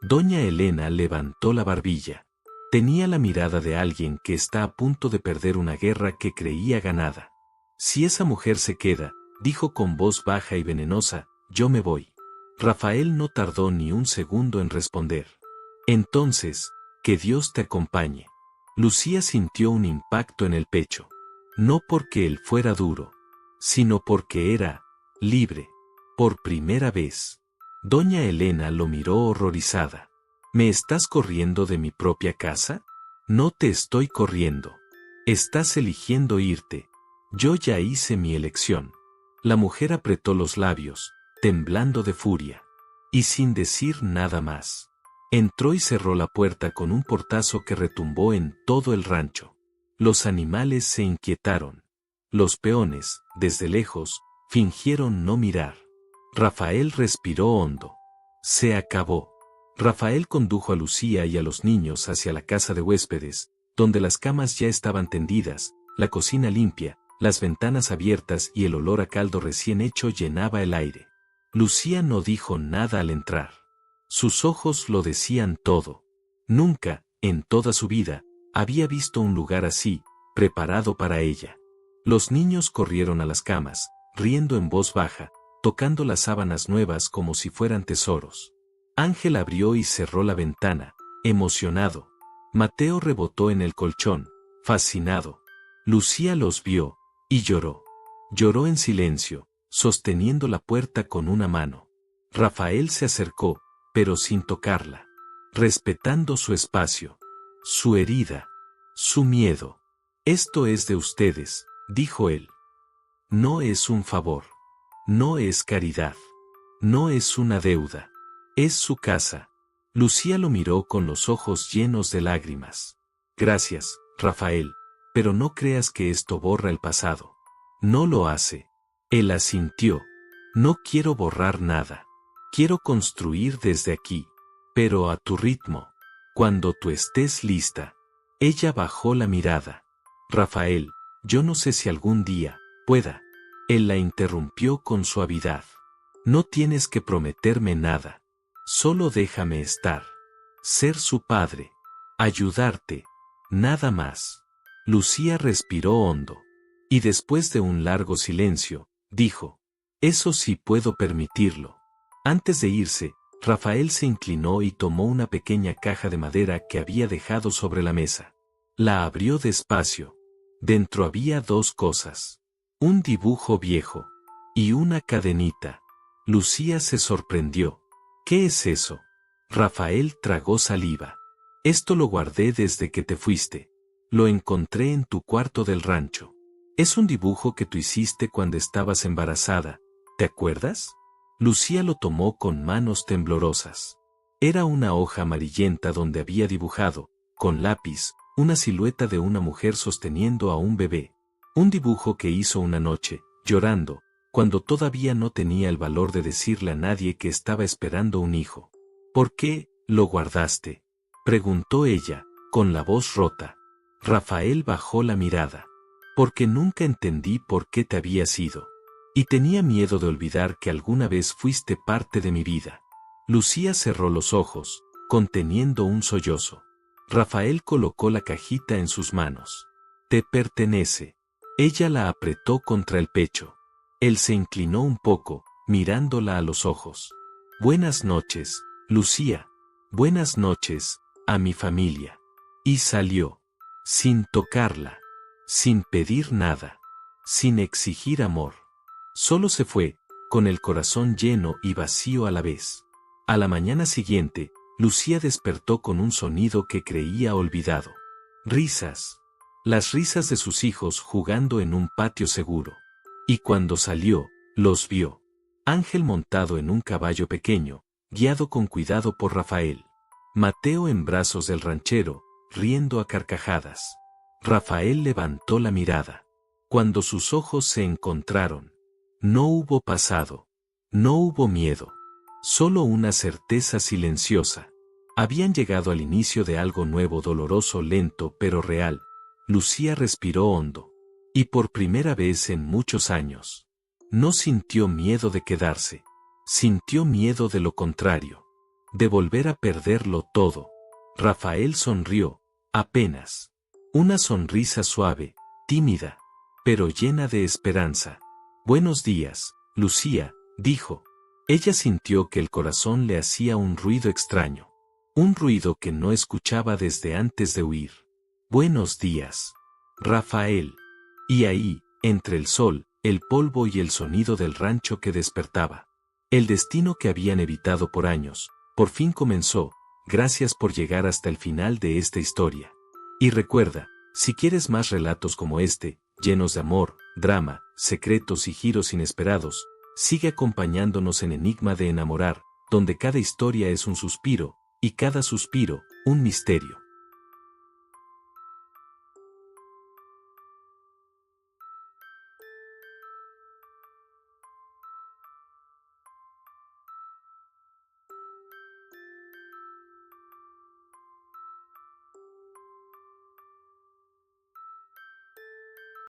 [SPEAKER 1] Doña Elena levantó la barbilla. Tenía la mirada de alguien que está a punto de perder una guerra que creía ganada. Si esa mujer se queda, dijo con voz baja y venenosa, yo me voy. Rafael no tardó ni un segundo en responder. Entonces, que Dios te acompañe. Lucía sintió un impacto en el pecho. No porque él fuera duro, sino porque era libre. Por primera vez. Doña Elena lo miró horrorizada. ¿Me estás corriendo de mi propia casa? No te estoy corriendo. Estás eligiendo irte. Yo ya hice mi elección. La mujer apretó los labios, temblando de furia. Y sin decir nada más. Entró y cerró la puerta con un portazo que retumbó en todo el rancho. Los animales se inquietaron. Los peones, desde lejos, fingieron no mirar. Rafael respiró hondo. Se acabó. Rafael condujo a Lucía y a los niños hacia la casa de huéspedes, donde las camas ya estaban tendidas, la cocina limpia, las ventanas abiertas y el olor a caldo recién hecho llenaba el aire. Lucía no dijo nada al entrar. Sus ojos lo decían todo. Nunca, en toda su vida, había visto un lugar así, preparado para ella. Los niños corrieron a las camas, riendo en voz baja, tocando las sábanas nuevas como si fueran tesoros. Ángel abrió y cerró la ventana, emocionado. Mateo rebotó en el colchón, fascinado. Lucía los vio, y lloró. Lloró en silencio, sosteniendo la puerta con una mano. Rafael se acercó, pero sin tocarla. Respetando su espacio. Su herida. Su miedo. Esto es de ustedes, dijo él. No es un favor. No es caridad. No es una deuda. Es su casa. Lucía lo miró con los ojos llenos de lágrimas. Gracias, Rafael, pero no creas que esto borra el pasado. No lo hace. Él asintió. No quiero borrar nada. Quiero construir desde aquí. Pero a tu ritmo. Cuando tú estés lista. Ella bajó la mirada. Rafael, yo no sé si algún día pueda. Él la interrumpió con suavidad. No tienes que prometerme nada. Solo déjame estar. Ser su padre. Ayudarte. Nada más. Lucía respiró hondo. Y después de un largo silencio, dijo, eso sí puedo permitirlo. Antes de irse, Rafael se inclinó y tomó una pequeña caja de madera que había dejado sobre la mesa. La abrió despacio. Dentro había dos cosas. Un dibujo viejo. Y una cadenita. Lucía se sorprendió. ¿Qué es eso? Rafael tragó saliva. Esto lo guardé desde que te fuiste. Lo encontré en tu cuarto del rancho. Es un dibujo que tú hiciste cuando estabas embarazada. ¿Te acuerdas? Lucía lo tomó con manos temblorosas. Era una hoja amarillenta donde había dibujado, con lápiz, una silueta de una mujer sosteniendo a un bebé. Un dibujo que hizo una noche, llorando, cuando todavía no tenía el valor de decirle a nadie que estaba esperando un hijo. ¿Por qué lo guardaste?, preguntó ella, con la voz rota. Rafael bajó la mirada. Porque nunca entendí por qué te habías ido. Y tenía miedo de olvidar que alguna vez fuiste parte de mi vida. Lucía cerró los ojos, conteniendo un sollozo. Rafael colocó la cajita en sus manos. Te pertenece. Ella la apretó contra el pecho. Él se inclinó un poco, mirándola a los ojos. Buenas noches, Lucía. Buenas noches, a mi familia. Y salió. Sin tocarla. Sin pedir nada. Sin exigir amor. Solo se fue, con el corazón lleno y vacío a la vez. A la mañana siguiente, Lucía despertó con un sonido que creía olvidado. Risas. Las risas de sus hijos jugando en un patio seguro. Y cuando salió, los vio. Ángel montado en un caballo pequeño, guiado con cuidado por Rafael. Mateo en brazos del ranchero, riendo a carcajadas. Rafael levantó la mirada. Cuando sus ojos se encontraron, no hubo pasado. No hubo miedo. Solo una certeza silenciosa. Habían llegado al inicio de algo nuevo, doloroso, lento pero real. Lucía respiró hondo. Y por primera vez en muchos años, no sintió miedo de quedarse. Sintió miedo de lo contrario. De volver a perderlo todo. Rafael sonrió, apenas. Una sonrisa suave, tímida, pero llena de esperanza. Buenos días, Lucía, dijo. Ella sintió que el corazón le hacía un ruido extraño. Un ruido que no escuchaba desde antes de huir. Buenos días, Rafael. Y ahí, entre el sol, el polvo y el sonido del rancho que despertaba. El destino que habían evitado por años, por fin comenzó. Gracias por llegar hasta el final de esta historia. Y recuerda, si quieres más relatos como este, llenos de amor, drama, secretos y giros inesperados, sigue acompañándonos en Enigma de Enamorar, donde cada historia es un suspiro, y cada suspiro, un misterio.